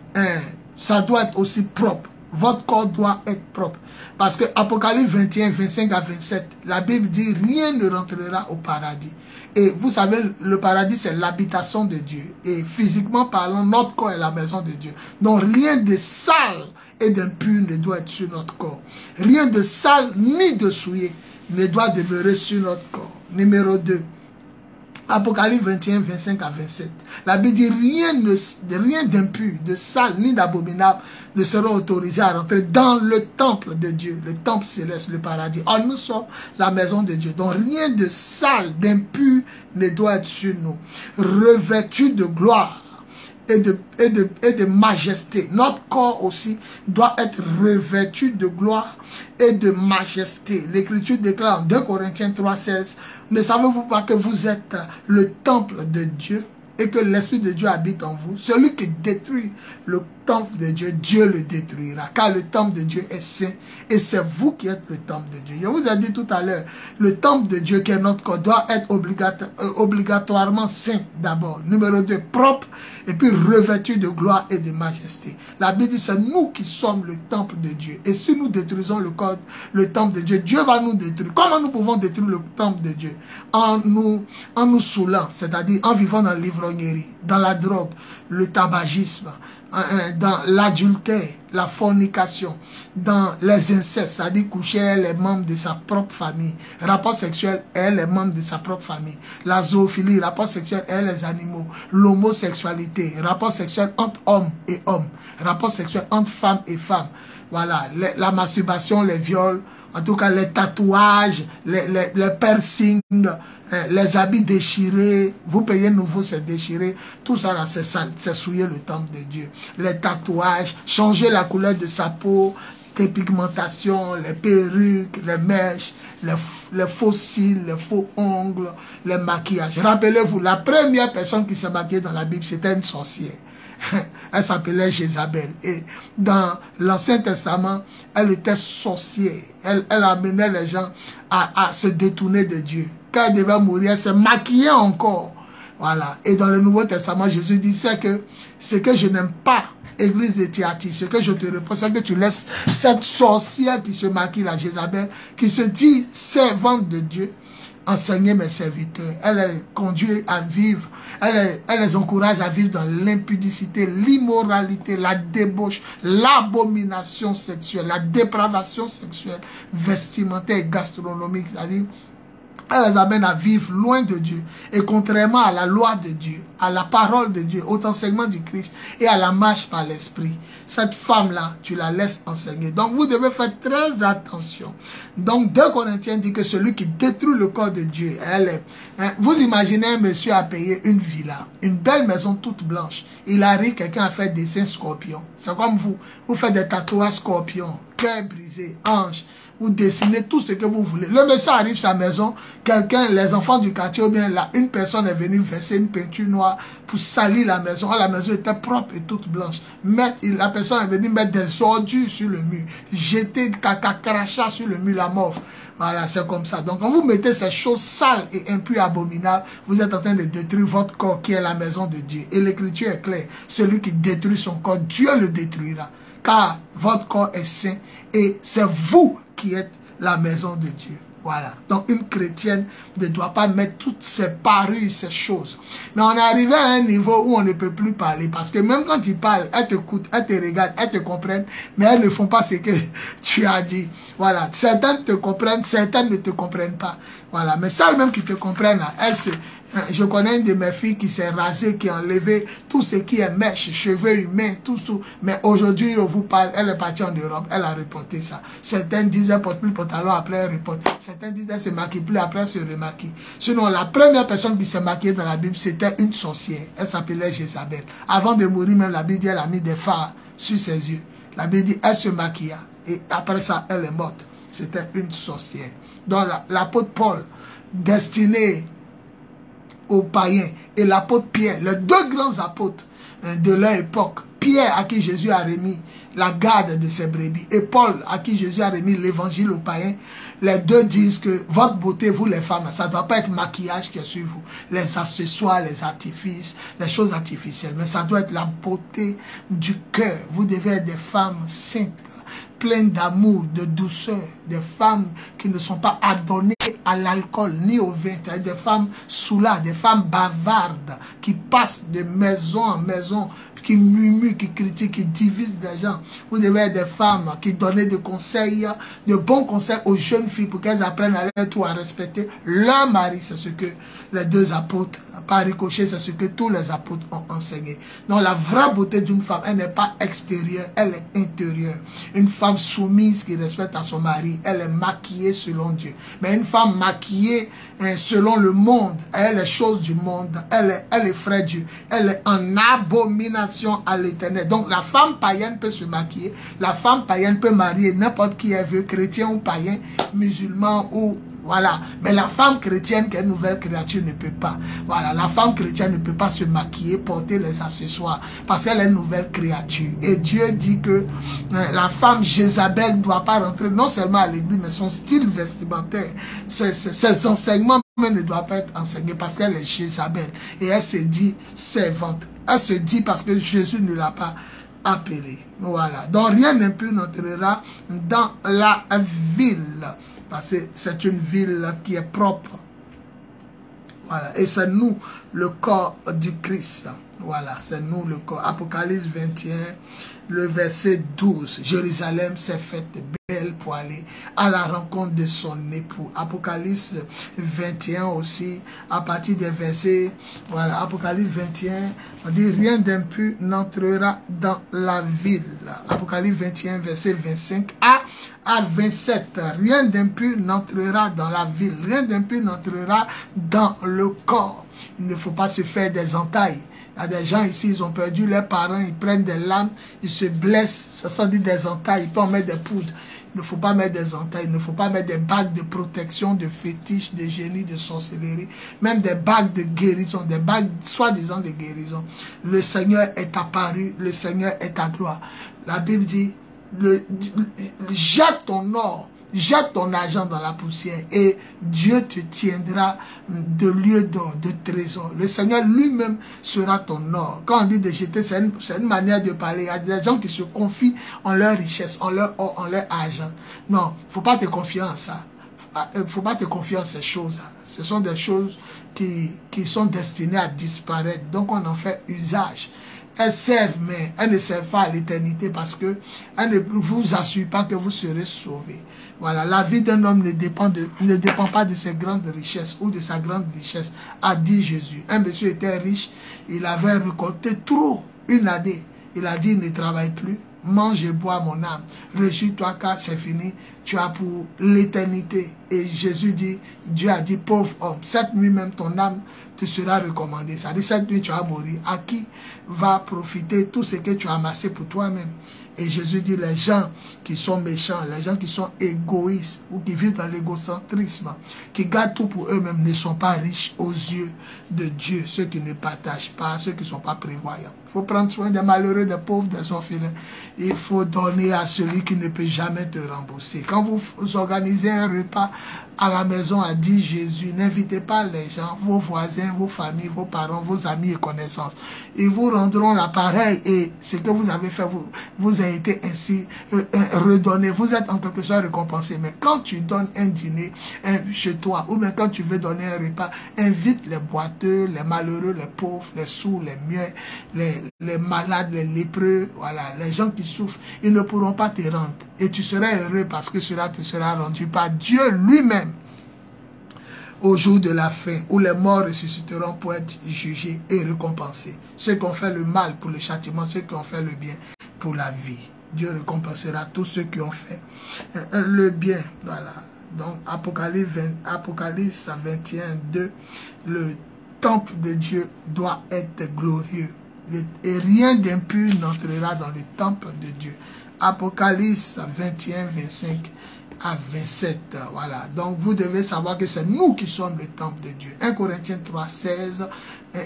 Speaker 1: ça doit être aussi propre. Votre corps doit être propre. Parce que Apocalypse 21, 25 à 27, la Bible dit, rien ne rentrera au paradis. Et vous savez, le paradis, c'est l'habitation de Dieu. Et physiquement parlant, notre corps est la maison de Dieu. Donc, rien de sale et d'impur ne doit être sur notre corps. Rien de sale ni de souillé ne doit demeurer sur notre corps. Numéro 2. Apocalypse 21, 25 à 27. La Bible dit rien d'impur, de sale ni d'abominable ne sera autorisé à rentrer dans le temple de Dieu, le temple céleste, le paradis. Or, nous sommes la maison de Dieu. Donc, rien de sale, d'impur ne doit être sur nous. Revêtu de gloire et de majesté. Notre corps aussi doit être revêtu de gloire et de majesté. L'Écriture déclare en 2 Corinthiens 3, 16, ne savez-vous pas que vous êtes le temple de Dieu et que l'Esprit de Dieu habite en vous? Celui qui détruit le temple de Dieu, Dieu le détruira. Car le temple de Dieu est saint et c'est vous qui êtes le temple de Dieu. Je vous ai dit tout à l'heure, le temple de Dieu qui est notre corps doit être obligatoirement saint d'abord. Numéro 2, propre et puis revêtu de gloire et de majesté. La Bible dit c'est nous qui sommes le temple de Dieu. Et si nous détruisons le temple de Dieu, Dieu va nous détruire. Comment nous pouvons détruire le temple de Dieu? En nous saoulant, c'est-à-dire en vivant dans l'ivrognerie, dans la drogue, le tabagisme, dans l'adultère, la fornication, dans les incestes, c'est-à-dire coucher avec les membres de sa propre famille, rapport sexuel avec les membres de sa propre famille, la zoophilie, rapport sexuel avec les animaux, l'homosexualité, rapport sexuel entre hommes et hommes, rapport sexuel entre femmes et femmes, voilà, la masturbation, les viols, en tout cas les tatouages, les piercings, les habits déchirés, vous payez nouveau, c'est déchiré, tout ça là, c'est souiller le temple de Dieu. Les tatouages, changer la couleur de sa peau, les pigmentations, les perruques, les mèches, les faux cils, les faux ongles, les maquillages. Rappelez-vous, la première personne qui s'est maquillée dans la Bible, c'était une sorcière. Elle s'appelait Jézabel. Et dans l'Ancien Testament, elle était sorcière. Elle amenait les gens à se détourner de Dieu. Quand elle devait mourir, elle se maquillait encore. Voilà. Et dans le Nouveau Testament, Jésus disait que ce que je n'aime pas, Église de Thyatire, ce que je te reproche, c'est que tu laisses cette sorcière qui se maquille, la Jézabel, qui se dit servante de Dieu, enseigner mes serviteurs. Elle les conduit à vivre, elle les encourage à vivre dans l'impudicité, l'immoralité, la débauche, l'abomination sexuelle, la dépravation sexuelle, vestimentaire et gastronomique, c'est-à-dire elle les amène à vivre loin de Dieu. Et contrairement à la loi de Dieu, à la parole de Dieu, aux enseignements du Christ et à la marche par l'esprit, cette femme-là, tu la laisses enseigner. Donc vous devez faire très attention. Donc 2 Corinthiens dit que celui qui détruit le corps de Dieu, vous imaginez un monsieur a payé une villa, une belle maison toute blanche. Il arrive, quelqu'un a fait dessin scorpion. C'est comme vous faites des tatouages scorpion, cœur brisé, ange. Vous dessinez tout ce que vous voulez. Le monsieur arrive à sa maison, quelqu'un, les enfants du quartier, ou bien là, une personne est venue verser une peinture noire pour salir la maison. La maison était propre et toute blanche. La personne est venue mettre des ordures sur le mur, jeter caca crachat sur le mur, la morve. Voilà, c'est comme ça. Donc, quand vous mettez ces choses sales et impures, abominables, vous êtes en train de détruire votre corps qui est la maison de Dieu. Et l'écriture est claire. Celui qui détruit son corps, Dieu le détruira. Car votre corps est saint et c'est vous qui êtes la maison de Dieu. Voilà. Donc une chrétienne ne doit pas mettre toutes ces parures, ces choses. Mais on est arrivé à un niveau où on ne peut plus parler. Parce que même quand ils parlent, elles t'écoutent, elles te regardent, elles te comprennent. Mais elles ne font pas ce que tu as dit. Voilà. Certaines te comprennent, certaines ne te comprennent pas. Voilà. Mais celles même qui te comprennent, là, je connais une de mes filles qui s'est rasée, qui a enlevé tout ce qui est mèche, cheveux humains, tout. Mais aujourd'hui, on vous parle, elle est partie en Europe, elle a reporté ça. Certaines disaient, elle porte plus le pantalon, après elle reporte. Certaines disaient, elle se maquille plus, après elle se remaquille. Sinon, la première personne qui s'est maquillée dans la Bible, c'était une sorcière. Elle s'appelait Jézabel. Avant de mourir, même la Bible dit, elle a mis des phares sur ses yeux. La Bible dit, elle se maquilla. Et après ça, elle est morte. C'était une sorcière. Donc, l'apôtre Paul, destiné aux païens, et l'apôtre Pierre, les deux grands apôtres de leur époque, Pierre à qui Jésus a remis la garde de ses brebis, et Paul à qui Jésus a remis l'évangile aux païens, les deux disent que votre beauté, vous les femmes, ça ne doit pas être maquillage qui est sur vous, les accessoires, les artifices, les choses artificielles, mais ça doit être la beauté du cœur. Vous devez être des femmes saintes, pleines d'amour, de douceur, des femmes qui ne sont pas adonnées à l'alcool ni au vin, des femmes saoulardes, des femmes bavardes qui passent de maison en maison, qui murmurent, qui critiquent, qui divisent des gens. Vous devez être des femmes qui donnent des conseils, de bons conseils aux jeunes filles pour qu'elles apprennent à l'être ou à respecter leur mari. C'est ce que les deux apôtres, par ricochet, c'est ce que tous les apôtres ont enseigné. Donc la vraie beauté d'une femme, elle n'est pas extérieure, elle est intérieure. Une femme soumise qui respecte à son mari, elle est maquillée selon Dieu. Mais une femme maquillée selon le monde, elle est les choses du monde, elle effraie Dieu, elle est en abomination à l'Éternel. Donc la femme païenne peut se maquiller, la femme païenne peut marier n'importe qui elle veut, chrétien ou païen, musulman ou Voilà. Mais la femme chrétienne qui est une nouvelle créature ne peut pas. Voilà. La femme chrétienne ne peut pas se maquiller, porter les accessoires. Parce qu'elle est une nouvelle créature. Et Dieu dit que la femme Jézabel ne doit pas rentrer non seulement à l'église, mais son style vestimentaire, ses enseignements ne doivent pas être enseignés parce qu'elle est Jézabel. Et elle se dit servante. Elle se dit parce que Jésus ne l'a pas appelée. Voilà. Donc rien d'impur n'entrera dans la ville. Parce que c'est une ville qui est propre. Voilà. Et c'est nous, le corps du Christ. Voilà. C'est nous, le corps. Apocalypse 21, le verset 12. Jérusalem s'est faite belle pour aller à la rencontre de son époux. Apocalypse 21 aussi, à partir des versets, voilà, Apocalypse 21, on dit rien d'impur n'entrera dans la ville. Apocalypse 21, verset 25 à 27. Rien d'impur n'entrera dans la ville. Rien d'impur n'entrera dans le corps. Il ne faut pas se faire des entailles. Il y a des gens ici, ils ont perdu leurs parents, ils prennent des lames, ils se blessent, ça sont des entailles, ils peuvent en mettre des poudres. Il ne faut pas mettre des entailles, il ne faut pas mettre des bagues de protection, de fétiche, de génie, de sorcellerie, même des bagues de guérison, des bagues soi-disant de guérison. Le Seigneur est apparu, le Seigneur est à gloire. La Bible dit, jette ton or, jette ton argent dans la poussière et Dieu te tiendra de lieu d'or, de trésor. Le Seigneur lui-même sera ton or. Quand on dit de jeter, c'est une manière de parler. Il y a des gens qui se confient en leur richesse, en leur or, en leur argent. Non, il ne faut pas te confier en ça. Il ne faut pas te confier en ces choses. Ce sont des choses qui sont destinées à disparaître. Donc on en fait usage. Elles servent, mais elles ne servent pas à l'éternité parce que elles ne vous assurent pas que vous serez sauvés. Voilà, la vie d'un homme ne dépend pas de ses grandes richesses ou de sa grande richesse, a dit Jésus. Un monsieur était riche, il avait récolté trop une année. Il a dit, ne travaille plus, mange et bois mon âme. Réjouis-toi car c'est fini, tu as pour l'éternité. Et Jésus dit, Dieu a dit, pauvre homme, cette nuit même ton âme te sera recommandée. Ça dit, cette nuit tu vas mourir. À qui va profiter tout ce que tu as amassé pour toi-même? Et Jésus dit, les gens qui sont méchants, les gens qui sont égoïstes ou qui vivent dans l'égocentrisme, qui gardent tout pour eux-mêmes, ne sont pas riches aux yeux de Dieu. Ceux qui ne partagent pas, ceux qui ne sont pas prévoyants. Il faut prendre soin des malheureux, des pauvres, des orphelins. Il faut donner à celui qui ne peut jamais te rembourser. Quand vous organisez un repas à la maison, a dit Jésus, n'invitez pas les gens, vos voisins, vos familles, vos parents, vos amis et connaissances. Ils vous rendront l'appareil et ce que vous avez fait, vous avez été ainsi redonné. Vous êtes en quelque sorte récompensé. Mais quand tu donnes un dîner chez toi, ou bien quand tu veux donner un repas, invite les boiteux, les malheureux, les pauvres, les sourds, les muets, les malades, les lépreux, voilà, les gens qui souffrent. Ils ne pourront pas te rendre. Et tu seras heureux parce que cela te sera rendu par Dieu lui-même au jour de la fin, où les morts ressusciteront pour être jugés et récompensés. Ceux qui ont fait le mal pour le châtiment, ceux qui ont fait le bien pour la vie. Dieu récompensera tous ceux qui ont fait le bien. Voilà. Donc, Apocalypse 21, 2, le temple de Dieu doit être glorieux. Et rien d'impur n'entrera dans le temple de Dieu. Apocalypse 21, 25 à 27. Voilà. Donc, vous devez savoir que c'est nous qui sommes le temple de Dieu. 1 Corinthiens 3, 16,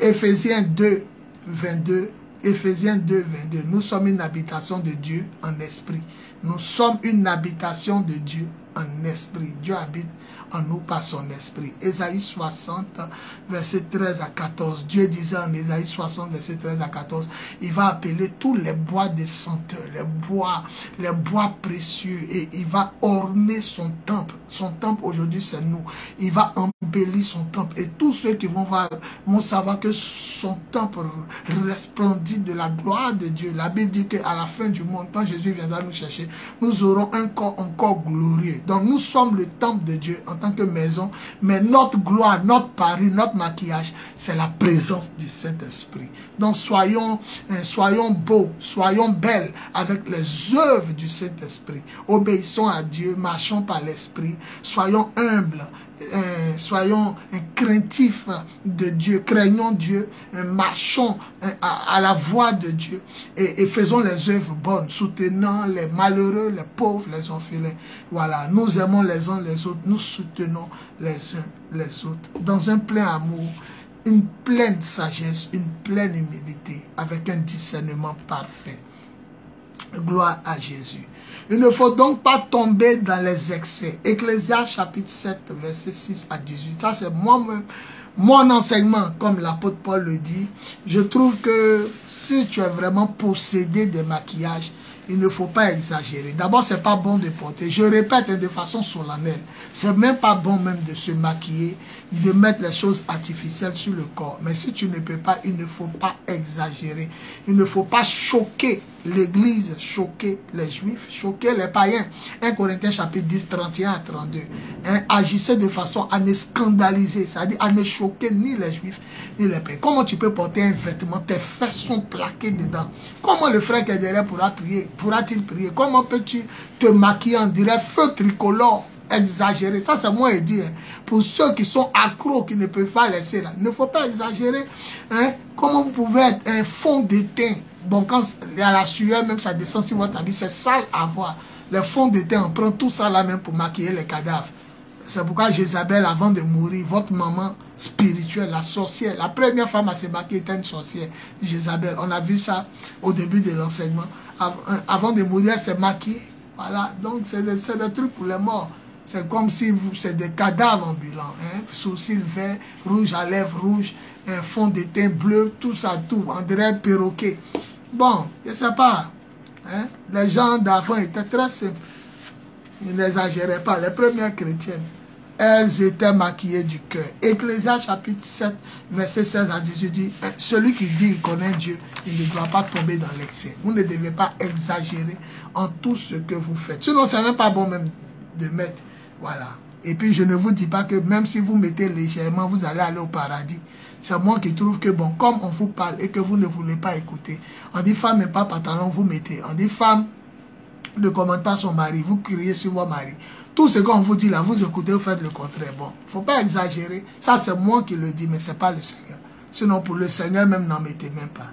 Speaker 1: Éphésiens 2, 22, Éphésiens 2, 22. Nous sommes une habitation de Dieu en esprit. Nous sommes une habitation de Dieu en esprit. Dieu habite en nous par son esprit. Ésaïe 60, verset 13 à 14. Dieu disait en Ésaïe 60, verset 13 à 14, il va appeler tous les bois des senteurs, les bois précieux, et il va orner son temple. Son temple aujourd'hui c'est nous. Il va embellir son temple. Et tous ceux qui vont voir vont savoir que son temple resplendit de la gloire de Dieu. La Bible dit qu'à la fin du monde, quand Jésus viendra nous chercher, nous aurons un corps encore glorieux. Donc nous sommes le temple de Dieu en tant que maison, mais notre gloire, notre parure, notre maquillage, c'est la présence du Saint-Esprit. Donc soyons beaux, soyons belles avec les œuvres du Saint-Esprit. Obéissons à Dieu, marchons par l'Esprit, soyons humbles, soyons craintifs de Dieu, craignons Dieu, marchons à la voie de Dieu et faisons les œuvres bonnes, soutenant les malheureux, les pauvres, les orphelins. Voilà, nous aimons les uns les autres, nous soutenons les uns les autres dans un plein amour, une pleine sagesse, une pleine humilité, avec un discernement parfait. Gloire à Jésus. Il ne faut donc pas tomber dans les excès. Ecclésiaste chapitre 7, verset 6 à 18. Ça, c'est moi-même, mon enseignement, comme l'apôtre Paul le dit. Je trouve que si tu es vraiment possédé des maquillages, il ne faut pas exagérer. D'abord, c'est pas bon de porter. Je répète de façon solennelle. C'est même pas bon même de se maquiller, de mettre les choses artificielles sur le corps. Mais si tu ne peux pas, il ne faut pas exagérer. Il ne faut pas choquer l'Église, choquer les Juifs, choquer les païens. 1 Corinthiens chapitre 10, 31 à 32. Agissez de façon à ne scandaliser, c'est-à-dire à ne choquer ni les Juifs, ni les païens. Comment tu peux porter un vêtement, tes fesses sont plaquées dedans? Comment le frère qui est derrière pourra-t-il prier? Comment peux-tu te maquiller en direct feu tricolore? Exagérer, ça c'est moi et dire. Pour ceux qui sont accros, qui ne peuvent pas laisser là, il ne faut pas exagérer. Comment vous pouvez être un fond de teint? Bon, quand il y a la sueur, même ça descend sur votre habit, c'est sale à voir. Le fond de teint, on prend tout ça là même pour maquiller les cadavres. C'est pourquoi Jézabel, avant de mourir, votre maman spirituelle, la sorcière, la première femme à se maquiller était une sorcière, Jézabel. On a vu ça au début de l'enseignement. Avant de mourir, elle s'est maquillée. Voilà, donc c'est des trucs pour les morts. C'est comme si c'est des cadavres ambulants. Sourcils verts, rouge à lèvres rouges, un fond de teint bleu, tout ça, tout. On dirait perroquet. Bon, je ne sais pas. Les gens d'avant étaient très simples. Ils n'exagéraient pas. Les premières chrétiennes, elles étaient maquillées du cœur. Ecclésiaste chapitre 7, verset 16 à 18 dit, celui qui dit qu'il connaît Dieu, il ne doit pas tomber dans l'excès. Vous ne devez pas exagérer en tout ce que vous faites. Sinon, ce n'est même pas bon même de mettre. Voilà. Et puis, je ne vous dis pas que même si vous mettez légèrement, vous allez aller au paradis. C'est moi qui trouve que, bon, comme on vous parle et que vous ne voulez pas écouter, on dit femme n'est pas pantalon, vous mettez. On dit femme ne commande pas son mari, vous criez sur votre mari. Tout ce qu'on vous dit là, vous écoutez, vous faites le contraire. Bon, il ne faut pas exagérer. Ça, c'est moi qui le dis, mais ce n'est pas le Seigneur. Sinon, pour le Seigneur, même, n'en mettez même pas.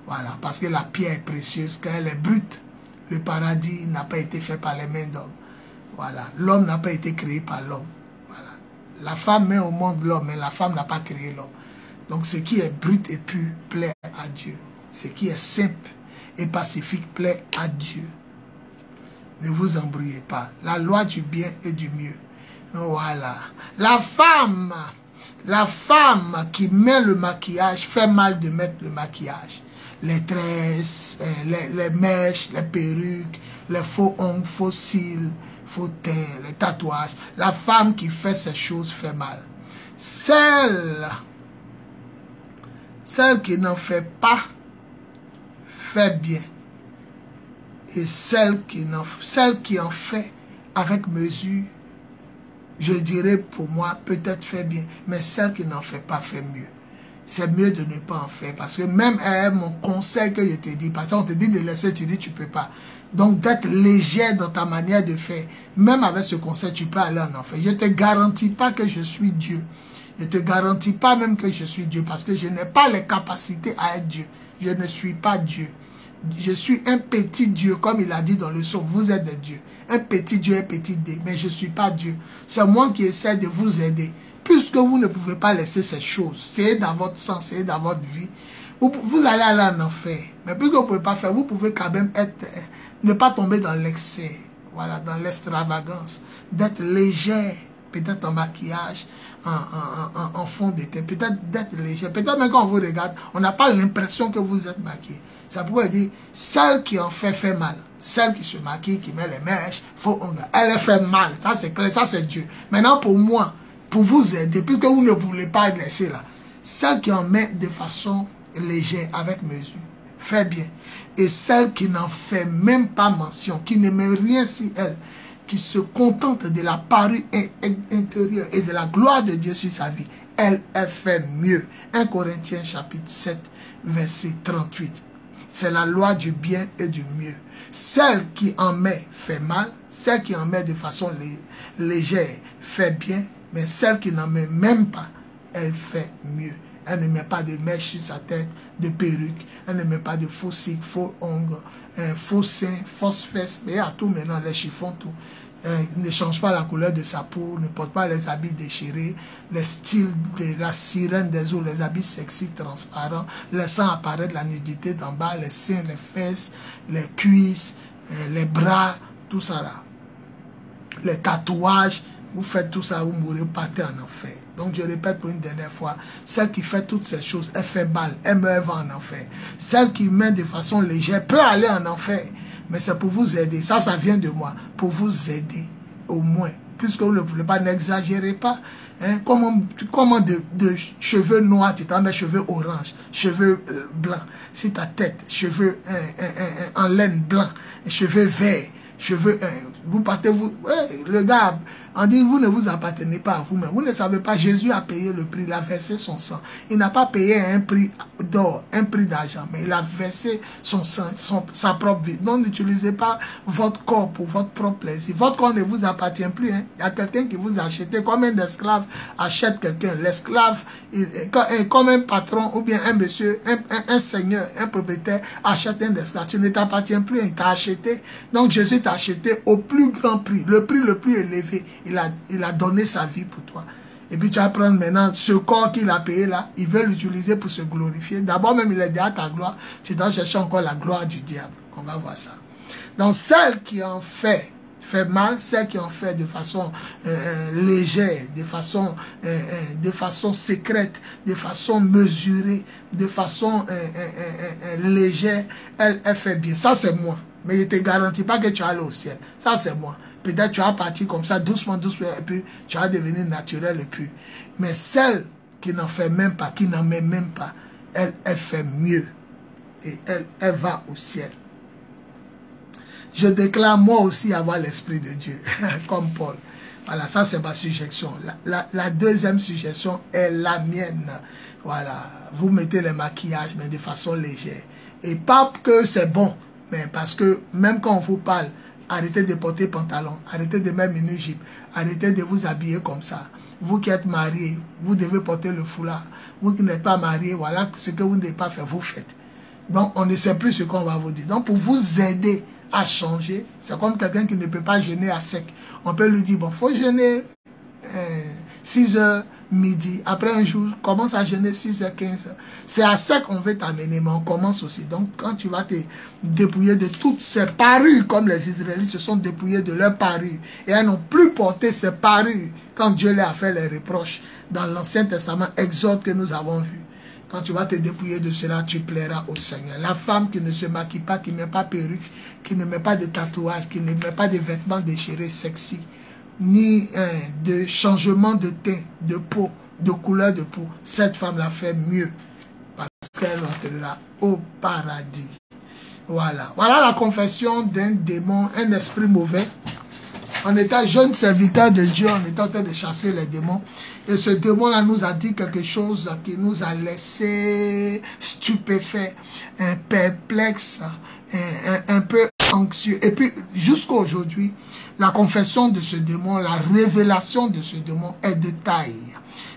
Speaker 1: Voilà, parce que la pierre est précieuse, quand elle est brute. Le paradis n'a pas été fait par les mains d'hommes. Voilà, l'homme n'a pas été créé par l'homme. Voilà. La femme met au monde l'homme, mais la femme n'a pas créé l'homme. Donc, ce qui est brut et pur plaît à Dieu. Ce qui est simple et pacifique plaît à Dieu. Ne vous embrouillez pas. La loi du bien et du mieux. Voilà. La femme qui met le maquillage fait mal de mettre le maquillage. Les tresses, les mèches, les perruques, les faux ongles, faux cils, faux teint, les tatouages. La femme qui fait ces choses fait mal. Celle qui n'en fait pas fait bien. Et celle qui en fait avec mesure, je dirais pour moi, peut-être fait bien. Mais celle qui n'en fait pas fait mieux. C'est mieux de ne pas en faire. Parce que même mon conseil que je te dis, parce qu'on te dit de laisser, tu dis tu ne peux pas. Donc d'être léger dans ta manière de faire. Même avec ce conseil, tu peux aller en enfer. Je ne te garantis pas que je suis Dieu. Je ne te garantis pas même que je suis Dieu. Parce que je n'ai pas les capacités à être Dieu. Je ne suis pas Dieu. Je suis un petit Dieu, comme il a dit dans le psaume. Vous êtes des dieux. Un petit Dieu, un petit Dieu. Mais je ne suis pas Dieu. C'est moi qui essaie de vous aider. Puisque vous ne pouvez pas laisser ces choses, c'est dans votre sang, c'est dans votre vie, vous allez aller en enfer. Mais puisque vous ne pouvez pas faire, vous pouvez quand même ne pas tomber dans l'excès, voilà, dans l'extravagance, d'être léger, peut-être en maquillage, en fond de teint, peut-être d'être léger. Peut-être même quand on vous regarde, on n'a pas l'impression que vous êtes maquillé. Ça pourrait dire, celle qui en fait mal. Celle qui se maquille, qui met les mèches, elle fait mal. Ça c'est clair, ça c'est Dieu. Maintenant pour moi, pour vous aider, puisque vous ne voulez pas laisser là, celle qui en met de façon légère, avec mesure, fait bien. Et celle qui n'en fait même pas mention, qui ne met rien sur elle, qui se contente de la parure intérieure et de la gloire de Dieu sur sa vie, elle fait mieux. 1 Corinthiens chapitre 7, verset 38. C'est la loi du bien et du mieux. Celle qui en met fait mal, celle qui en met de façon légère fait bien, Mais celle qui n'en met même pas, elle fait mieux. Elle ne met pas de mèche sur sa tête, de perruque. Elle ne met pas de faux cils, faux ongles, faux seins, fausses fesses. Mais à tout maintenant, les chiffons, tout. Ne change pas la couleur de sa peau, ne porte pas les habits déchirés, les styles de la sirène des eaux, les habits sexy, transparents, laissant apparaître la nudité d'en bas, les seins, les fesses, les cuisses, les bras, tout ça là. Les tatouages, vous faites tout ça, vous mourrez, vous partez en enfer. Donc je répète pour une dernière fois, celle qui fait toutes ces choses, elle fait mal, elle meurt en enfer. Celle qui met de façon légère peut aller en enfer. Mais c'est pour vous aider. Ça vient de moi. Pour vous aider, au moins. Puisque vous ne voulez pas, n'exagérez pas. Hein? Comment de cheveux noirs, tu t'en mets cheveux orange, cheveux blancs. Si ta tête, cheveux en laine blanc, cheveux verts, cheveux... vous partez, vous... le gars, on dit, vous ne vous appartenez pas à vous-même. Vous ne savez pas, Jésus a payé le prix, il a versé son sang. Il n'a pas payé un prix d'or, un prix d'argent, mais il a versé son sang, sa propre vie. Donc, n'utilisez pas votre corps pour votre propre plaisir. Votre corps ne vous appartient plus. Hein. Il y a quelqu'un qui vous a acheté. Combien d'esclaves achètent quelqu'un? L'esclave, comme un patron ou bien un monsieur, un seigneur, un propriétaire achète un esclave. Tu ne t'appartiens plus, il t'a acheté. Donc, Jésus t'a acheté au plus grand prix, le prix le plus élevé. Il a donné sa vie pour toi. Et puis tu vas prendre maintenant ce corps qu'il a payé là, il veut l'utiliser pour se glorifier. D'abord même il est déjà ta gloire, tu dois chercher encore la gloire du diable. On va voir ça. Donc celle qui en fait mal, celle qui en fait de façon légère, de façon secrète, de façon mesurée, de façon légère, elle fait bien. Ça c'est moi. Mais je ne te garantis pas que tu vas aller au ciel. Ça c'est moi. Peut-être tu vas partir comme ça, doucement, doucement, et puis tu vas devenir naturel et puis. Mais celle qui n'en fait même pas, qui n'en met même pas, elle fait mieux. Et elle va au ciel. Je déclare moi aussi avoir l'Esprit de Dieu, comme Paul. Voilà, ça c'est ma suggestion. La deuxième suggestion est la mienne. Voilà, vous mettez le maquillage, mais de façon légère. Et pas que c'est bon, mais parce que même quand on vous parle, arrêtez de porter pantalon, arrêtez de mettre une jupe, arrêtez de vous habiller comme ça. Vous qui êtes mariés, vous devez porter le foulard. Vous qui n'êtes pas mariés, voilà ce que vous ne devez pas faire, vous faites. Donc on ne sait plus ce qu'on va vous dire. Donc pour vous aider à changer, c'est comme quelqu'un qui ne peut pas jeûner à sec. On peut lui dire, bon, il faut jeûner 6 heures, midi. Après un jour, commence à jeûner 6 heures, 15 heures. C'est à sec qu'on veut t'amener, mais on commence aussi. Donc quand tu vas te dépouiller de toutes ces parures, comme les Israélites se sont dépouillés de leurs parures, et elles n'ont plus porté ces parures quand Dieu leur a fait les reproches dans l'Ancien Testament, Exode que nous avons vu. Quand tu vas te dépouiller de cela, tu plairas au Seigneur. La femme qui ne se maquille pas, qui ne met pas perruque, qui ne met pas de tatouage, qui ne met pas de vêtements déchirés sexy, ni de changement de teint, de peau, de couleur de peau, cette femme l'a fait mieux. Parce qu'elle rentrera au paradis. Voilà. Voilà la confession d'un démon, un esprit mauvais. On était jeune serviteur de Dieu, on était en train de chasser les démons. Et ce démon-là nous a dit quelque chose qui nous a laissé stupéfaits, perplexes, un peu anxieux. Et puis, jusqu'à aujourd'hui, la confession de ce démon, la révélation de ce démon est de taille.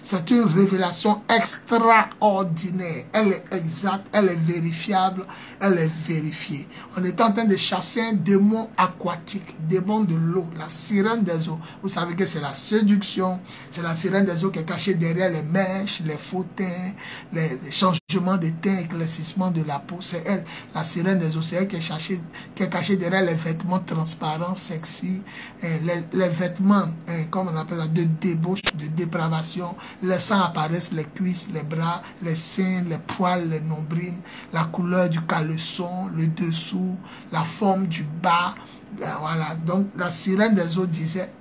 Speaker 1: C'est une révélation extraordinaire. Elle est exacte, elle est vérifiable, elle est vérifiée. On est en train de chasser un démon aquatique, démon de l'eau, la sirène des eaux. Vous savez que c'est la séduction, c'est la sirène des eaux qui est cachée derrière les mèches, les faux teints, les changements de teint, éclaircissement de la peau. C'est elle, la sirène des eaux, c'est elle qui est cachée derrière les vêtements transparents, sexy, les vêtements, comme on appelle ça, de débauche, de dépravation, laissant apparaître les cuisses, les bras, les seins, les poils, les nombrils, la couleur du caleçon, le dessous, la forme du bas. Voilà. Donc la sirène des eaux disait,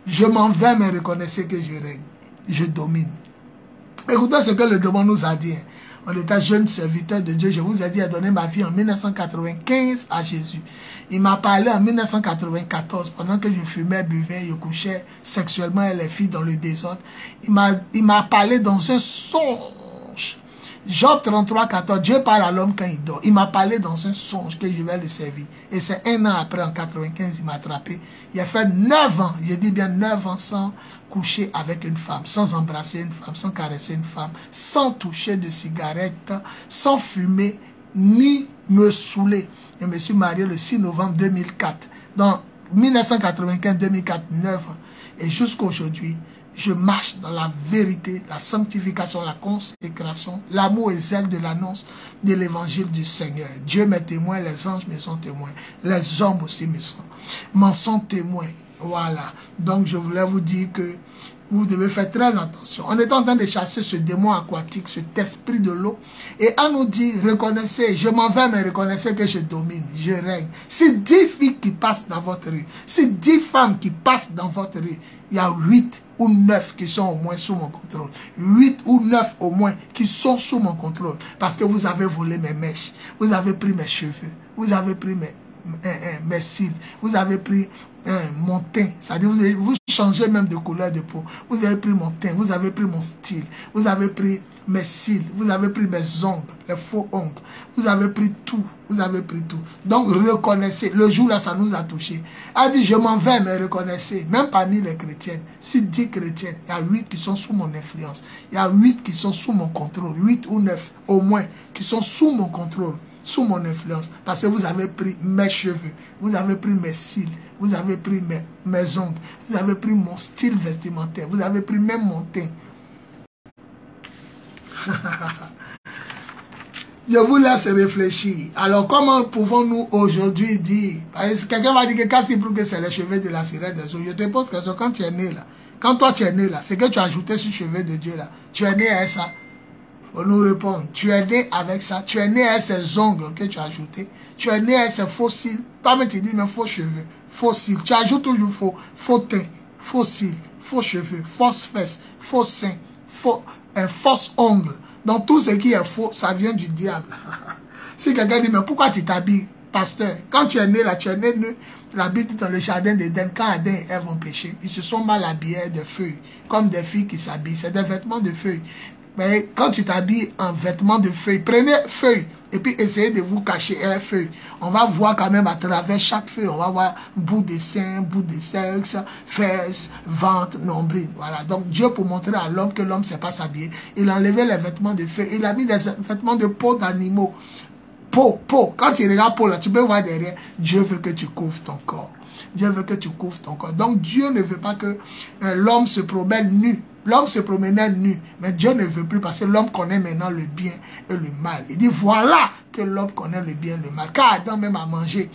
Speaker 1: je m'en vais, mais reconnaissez que je règne, je domine. Écoutez ce que le démon nous a dit. On était jeune serviteur de Dieu. Je vous ai dit, à donner ma vie en 1995 à Jésus. Il m'a parlé en 1994, pendant que je fumais, buvais, je couchais sexuellement avec les filles dans le désordre. Il m'a parlé dans un songe. Job 33, 14, Dieu parle à l'homme quand il dort. Il m'a parlé dans un songe que je vais le servir. Et c'est un an après, en 95, il m'a attrapé. Il a fait 9 ans, je dis bien 9 ans sans coucher avec une femme, sans embrasser une femme, sans caresser une femme, sans toucher de cigarette, sans fumer, ni me saouler. Je me suis marié le 6 novembre 2004. Dans 1995, 2004, 9 ans. Et jusqu'à aujourd'hui, je marche dans la vérité, la sanctification, la consécration, l'amour et zèle de l'annonce de l'évangile du Seigneur. Dieu m'est témoin, les anges me sont témoins, les hommes aussi m'en sont témoins. Voilà. Donc je voulais vous dire que vous devez faire très attention. On est en train de chasser ce démon aquatique, cet esprit de l'eau. Et on nous dit, reconnaissez, je m'en vais, mais reconnaissez que je domine, je règne. Si 10 filles qui passent dans votre rue, si 10 femmes qui passent dans votre rue, il y a 8 ou 9 qui sont au moins sous mon contrôle. 8 ou 9 au moins qui sont sous mon contrôle. Parce que vous avez volé mes mèches, vous avez pris mes cheveux, vous avez pris mes cils, vous avez pris mon teint, c'est-à-dire vous changez même de couleur de peau, vous avez pris mon teint, vous avez pris mon style, vous avez pris mes cils, vous avez pris mes ongles, les faux ongles, vous avez pris tout, vous avez pris tout. Donc reconnaissez, le jour là ça nous a touché. A dit je m'en vais, mais reconnaissez, même parmi les chrétiennes, si 10 chrétiennes, il y a 8 qui sont sous mon influence, il y a 8 qui sont sous mon contrôle, 8 ou 9 au moins qui sont sous mon contrôle, sous mon influence, parce que vous avez pris mes cheveux, vous avez pris mes cils, vous avez pris mes ongles, vous avez pris mon style vestimentaire, vous avez pris même mon teint. Je vous laisse réfléchir. Alors comment pouvons-nous aujourd'hui dire, quelqu'un va dire que quand il prouve que c'est les cheveux de la sirène des eaux, je te pose question, quand tu es né là, quand toi tu es né là, c'est que tu as ajouté sur cheveux de Dieu là, tu es né à ça. Faut nous répondre, tu es né avec ça, tu es né à ces ongles que tu as ajoutés, tu es né à ces faux cils, toi-même tu dis mais faux cheveux, faux cils, tu ajoutes toujours faux teint, faux cils, faux cheveux, fausses fesses, faux seins, fausses ongles. Donc tout ce qui est faux, ça vient du diable. Si quelqu'un dit mais pourquoi tu t'habilles, pasteur, quand tu es né là, tu es né nu, la Bible dit dans le jardin d'Éden, quand Adam et Ève ont péché, ils se sont mal habillés de feuilles, comme des filles qui s'habillent, c'est des vêtements de feuilles. Mais quand tu t'habilles en vêtements de feuilles, prenez feuilles et puis essayez de vous cacher un feuille. On va voir quand même à travers chaque feuille, on va voir bout de sein, bout de sexe, fesses, ventre, nombril. Voilà. Donc Dieu pour montrer à l'homme que l'homme ne sait pas s'habiller, il a enlevé les vêtements de feuilles, il a mis des vêtements de peau d'animaux. Peau. Quand tu regardes peau là, tu peux voir derrière, Dieu veut que tu couvres ton corps. Dieu veut que tu couvres ton corps. Donc Dieu ne veut pas que l'homme se promène nu. L'homme se promenait nu, mais Dieu ne veut plus parce que l'homme connaît maintenant le bien et le mal. Il dit voilà que l'homme connaît le bien et le mal. Car Adam même a mangé,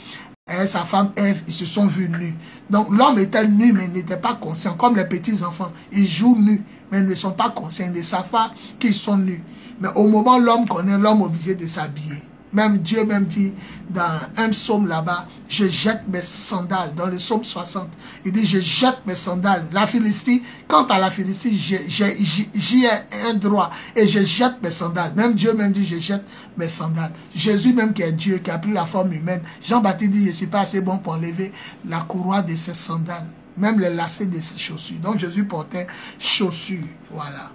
Speaker 1: sa femme Ève, ils se sont vus nus. Donc l'homme était nu mais il n'était pas conscient. Comme les petits enfants, ils jouent nus mais ils ne sont pas conscients. Ils ne savent pas qu'ils sont nus. Mais au moment où l'homme connaît, l'homme est obligé de s'habiller. Même Dieu même dit dans un psaume là-bas, je jette mes sandales. Dans le psaume 60, il dit je jette mes sandales. La Philistie, quant à la Philistie, j'y ai un droit et je jette mes sandales. Même Dieu même dit je jette mes sandales. Jésus même qui est Dieu, qui a pris la forme humaine, Jean-Baptiste dit je ne suis pas assez bon pour enlever la courroie de ses sandales, même les lacets de ses chaussures. Donc Jésus portait chaussures, voilà.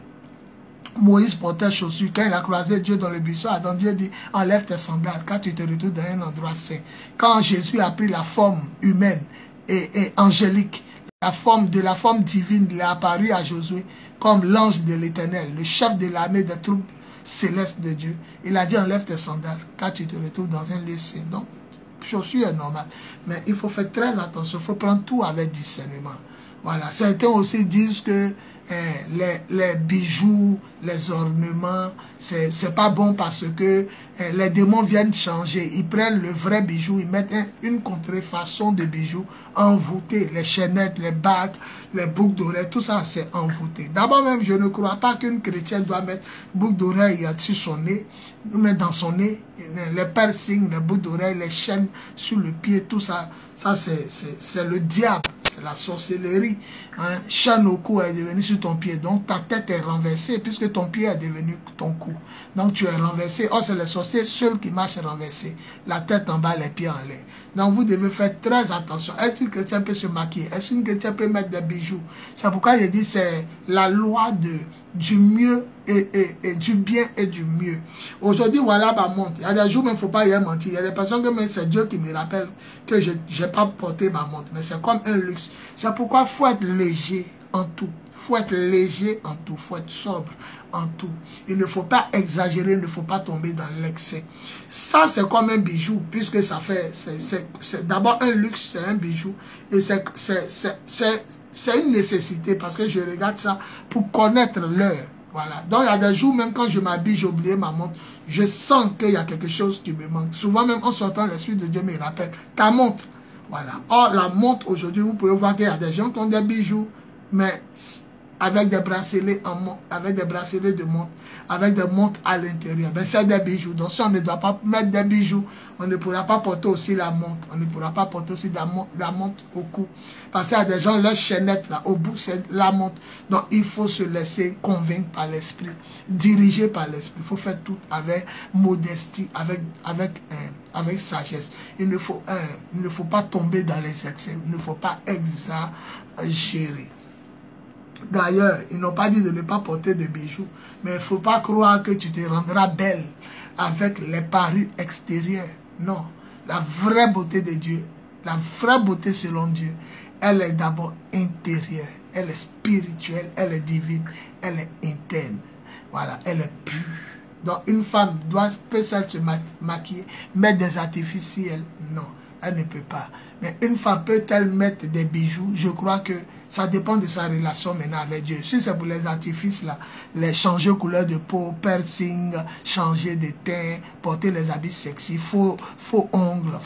Speaker 1: Moïse portait chaussures. Quand il a croisé Dieu dans le buisson, Adam, Dieu dit, enlève tes sandales, car tu te retrouves dans un endroit saint. Quand Jésus a pris la forme humaine et angélique, la forme divine, il est apparu à Josué comme l'ange de l'Éternel, le chef de l'armée des troupes célestes de Dieu. Il a dit, enlève tes sandales, car tu te retrouves dans un lieu saint. Donc, chaussures est normal. Mais il faut faire très attention, il faut prendre tout avec discernement. Voilà. Certains aussi disent que les bijoux, les ornements, c'est pas bon parce que les démons viennent changer. Ils prennent le vrai bijou, ils mettent une contrefaçon de bijoux envoûtés. Les chaînettes, les bagues, les boucles d'oreilles, tout ça c'est envoûté. D'abord même, je ne crois pas qu'une chrétienne doit mettre boucles d'oreilles sur son nez, mais dans son nez, les piercings, les boucles d'oreilles, les chaînes sur le pied, tout ça. Ça, c'est le diable, c'est la sorcellerie. Hein. Chaîne au cou est devenu sur ton pied. Donc, ta tête est renversée puisque ton pied est devenu ton cou. Donc, tu es renversé. Oh, c'est les sorciers seuls qui marchent renversés. La tête en bas, les pieds en l'air. Donc, vous devez faire très attention. Est-ce qu'une chrétienne peut se maquiller? Est-ce qu'une chrétienne peut mettre des bijoux? C'est pourquoi je dis c'est la loi du mieux et du bien et du mieux. Aujourd'hui, voilà ma montre. Il y a des jours, mais il ne faut pas y mentir. Il y a des personnes que c'est Dieu qui me rappelle que je n'ai pas porté ma montre. Mais c'est comme un luxe. C'est pourquoi il faut être léger. en tout. Il faut être léger en tout, il faut être sobre en tout. Il ne faut pas exagérer, il ne faut pas tomber dans l'excès. Ça, c'est comme un bijou, puisque ça fait, c'est d'abord un luxe, c'est un bijou. Et c'est une nécessité, parce que je regarde ça pour connaître l'heure. Voilà. Donc, il y a des jours, même quand je m'habille, j'ai oublié ma montre, je sens qu'il y a quelque chose qui me manque. Souvent, même en sortant, l'Esprit de Dieu me rappelle, ta montre. Voilà. Or, la montre, aujourd'hui, vous pouvez voir qu'il y a des gens qui ont des bijoux, mais avec des bracelets en montre, avec des bracelets de montre, avec des montres à l'intérieur. Ben, c'est des bijoux. Donc, si on ne doit pas mettre des bijoux, on ne pourra pas porter aussi la montre. On ne pourra pas porter aussi la montre au cou. Parce qu'il y a des gens, leur chaînette, là, au bout, c'est la montre. Donc, il faut se laisser convaincre par l'esprit, diriger par l'esprit. Il faut faire tout avec modestie, avec sagesse. Il ne faut pas tomber dans les excès. Il ne faut pas exagérer. D'ailleurs, ils n'ont pas dit de ne pas porter de bijoux. Mais il ne faut pas croire que tu te rendras belle avec les parures extérieures. Non. La vraie beauté de Dieu, la vraie beauté selon Dieu, elle est d'abord intérieure. Elle est spirituelle, elle est divine, elle est interne. Voilà, elle est pure. Donc, une femme peut-elle se maquiller, mettre des artifices? Non, elle ne peut pas. Mais une femme peut-elle mettre des bijoux? Je crois que ça dépend de sa relation maintenant avec Dieu. Si c'est pour les artifices, là, les changer couleur de peau, piercing, changer de teint, porter les habits sexy, faux ongles,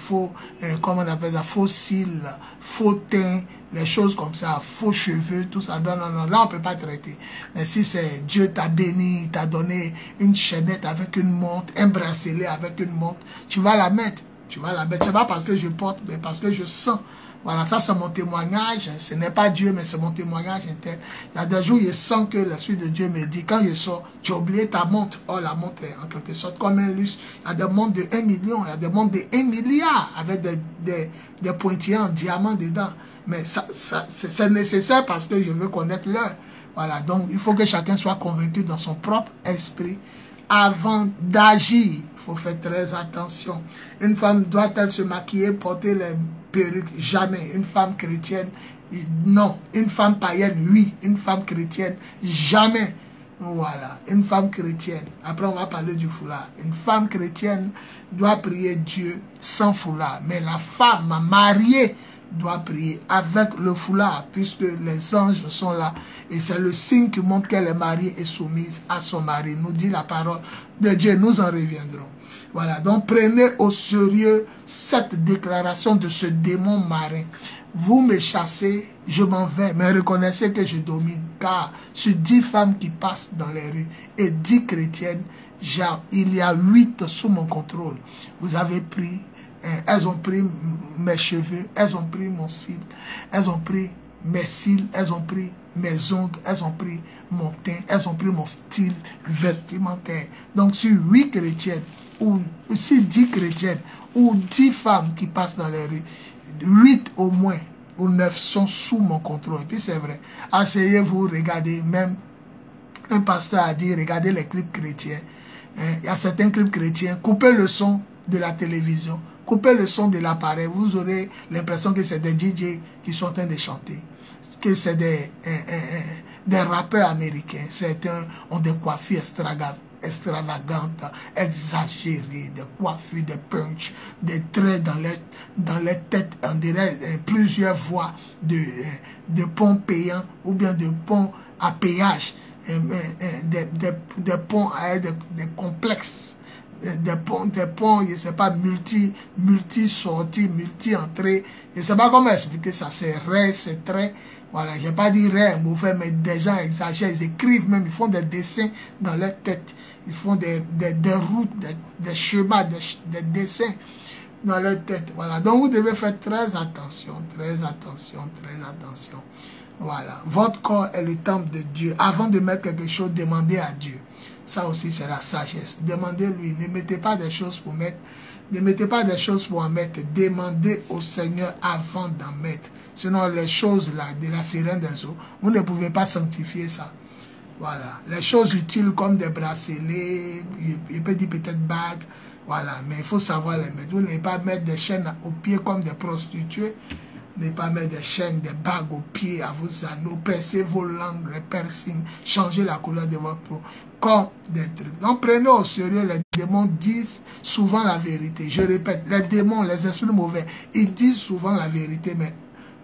Speaker 1: comment on appelle ça, faux cils, faux teint, les choses comme ça, faux cheveux, tout ça. Non, non, non, là, on ne peut pas traiter. Mais si c'est Dieu t'a béni, t'a donné une chaînette avec une montre, un bracelet avec une montre, tu vas la mettre. Tu vas la mettre. Ce n'est pas parce que je porte, mais parce que je sens. Voilà, ça c'est mon témoignage. Ce n'est pas Dieu, mais c'est mon témoignage interne. Il y a des jours, je sens que l'Esprit de Dieu me dit, quand je sors, tu as oublié ta montre. Oh, la montre est en quelque sorte comme un luxe. Il y a des montres de 1 million, il y a des montres de 1 milliard avec des pointillés en diamant dedans. Mais c'est nécessaire parce que je veux connaître l'heure. Voilà, donc il faut que chacun soit convaincu dans son propre esprit avant d'agir. Il faut faire très attention. Une femme doit-elle se maquiller, porter les perruques? Jamais. Une femme chrétienne, non. Une femme païenne, oui. Une femme chrétienne, jamais. Voilà. Une femme chrétienne. Après, on va parler du foulard. Une femme chrétienne doit prier Dieu sans foulard. Mais la femme mariée doit prier avec le foulard, puisque les anges sont là. Et c'est le signe qui montre qu'elle est mariée et soumise à son mari. Nous dit la parole de Dieu. Nous en reviendrons. Voilà, donc prenez au sérieux cette déclaration de ce démon marin. Vous me chassez, je m'en vais, mais reconnaissez que je domine. Car sur 10 femmes qui passent dans les rues et 10 chrétiennes, il y a 8 sous mon contrôle. Vous avez pris, elles ont pris mes cheveux, elles ont pris mon cil, elles ont pris mes cils, elles ont pris mes ongles, elles ont pris mon teint, elles ont pris mon style vestimentaire. Donc sur 8 chrétiennes, ou si 10 chrétiennes, ou 10 femmes qui passent dans les rues, 8 au moins, ou 9 sont sous mon contrôle. Et puis c'est vrai, asseyez-vous, regardez, même un pasteur a dit, regardez les clips chrétiens. Il y a certains clips chrétiens, coupez le son de la télévision, coupez le son de l'appareil, vous aurez l'impression que c'est des DJ qui sont en train de chanter, que c'est des rappeurs américains. Certains ont des coiffures extravagantes, exagérées, des coiffures, des punch, des traits dans les têtes, on dirait plusieurs voies de ponts payants ou bien de ponts à péage, des ponts avec des complexes, des ponts, je ne sais pas, multi-sorties, multi-entrées. Je ne sais pas comment expliquer ça, c'est vrai, c'est très... Voilà, je n'ai pas dit rien, mais des gens exagèrent, ils écrivent même, ils font des dessins dans leur tête. Ils font des routes, des chemins, des dessins dans leur tête. Voilà, donc vous devez faire très attention, très attention, très attention. Voilà, votre corps est le temple de Dieu. Avant de mettre quelque chose, demandez à Dieu. Ça aussi, c'est la sagesse. Demandez-lui, ne mettez pas des choses pour mettre, ne mettez pas des choses pour en mettre. Demandez au Seigneur avant d'en mettre. Sinon, les choses là, de la sirène des eaux, vous ne pouvez pas sanctifier ça. Voilà. Les choses utiles comme des bracelets, il peut dire peut-être bagues, voilà. Mais il faut savoir les mettre. Vous ne pouvez pas mettre des chaînes aux pieds comme des prostituées. Ne pas mettre des chaînes, des bagues aux pieds, à vos anneaux, percer vos langues, les piercings, changer la couleur de votre peau, comme des trucs. Donc prenez au sérieux, les démons disent souvent la vérité. Je répète, les démons, les esprits mauvais, ils disent souvent la vérité, mais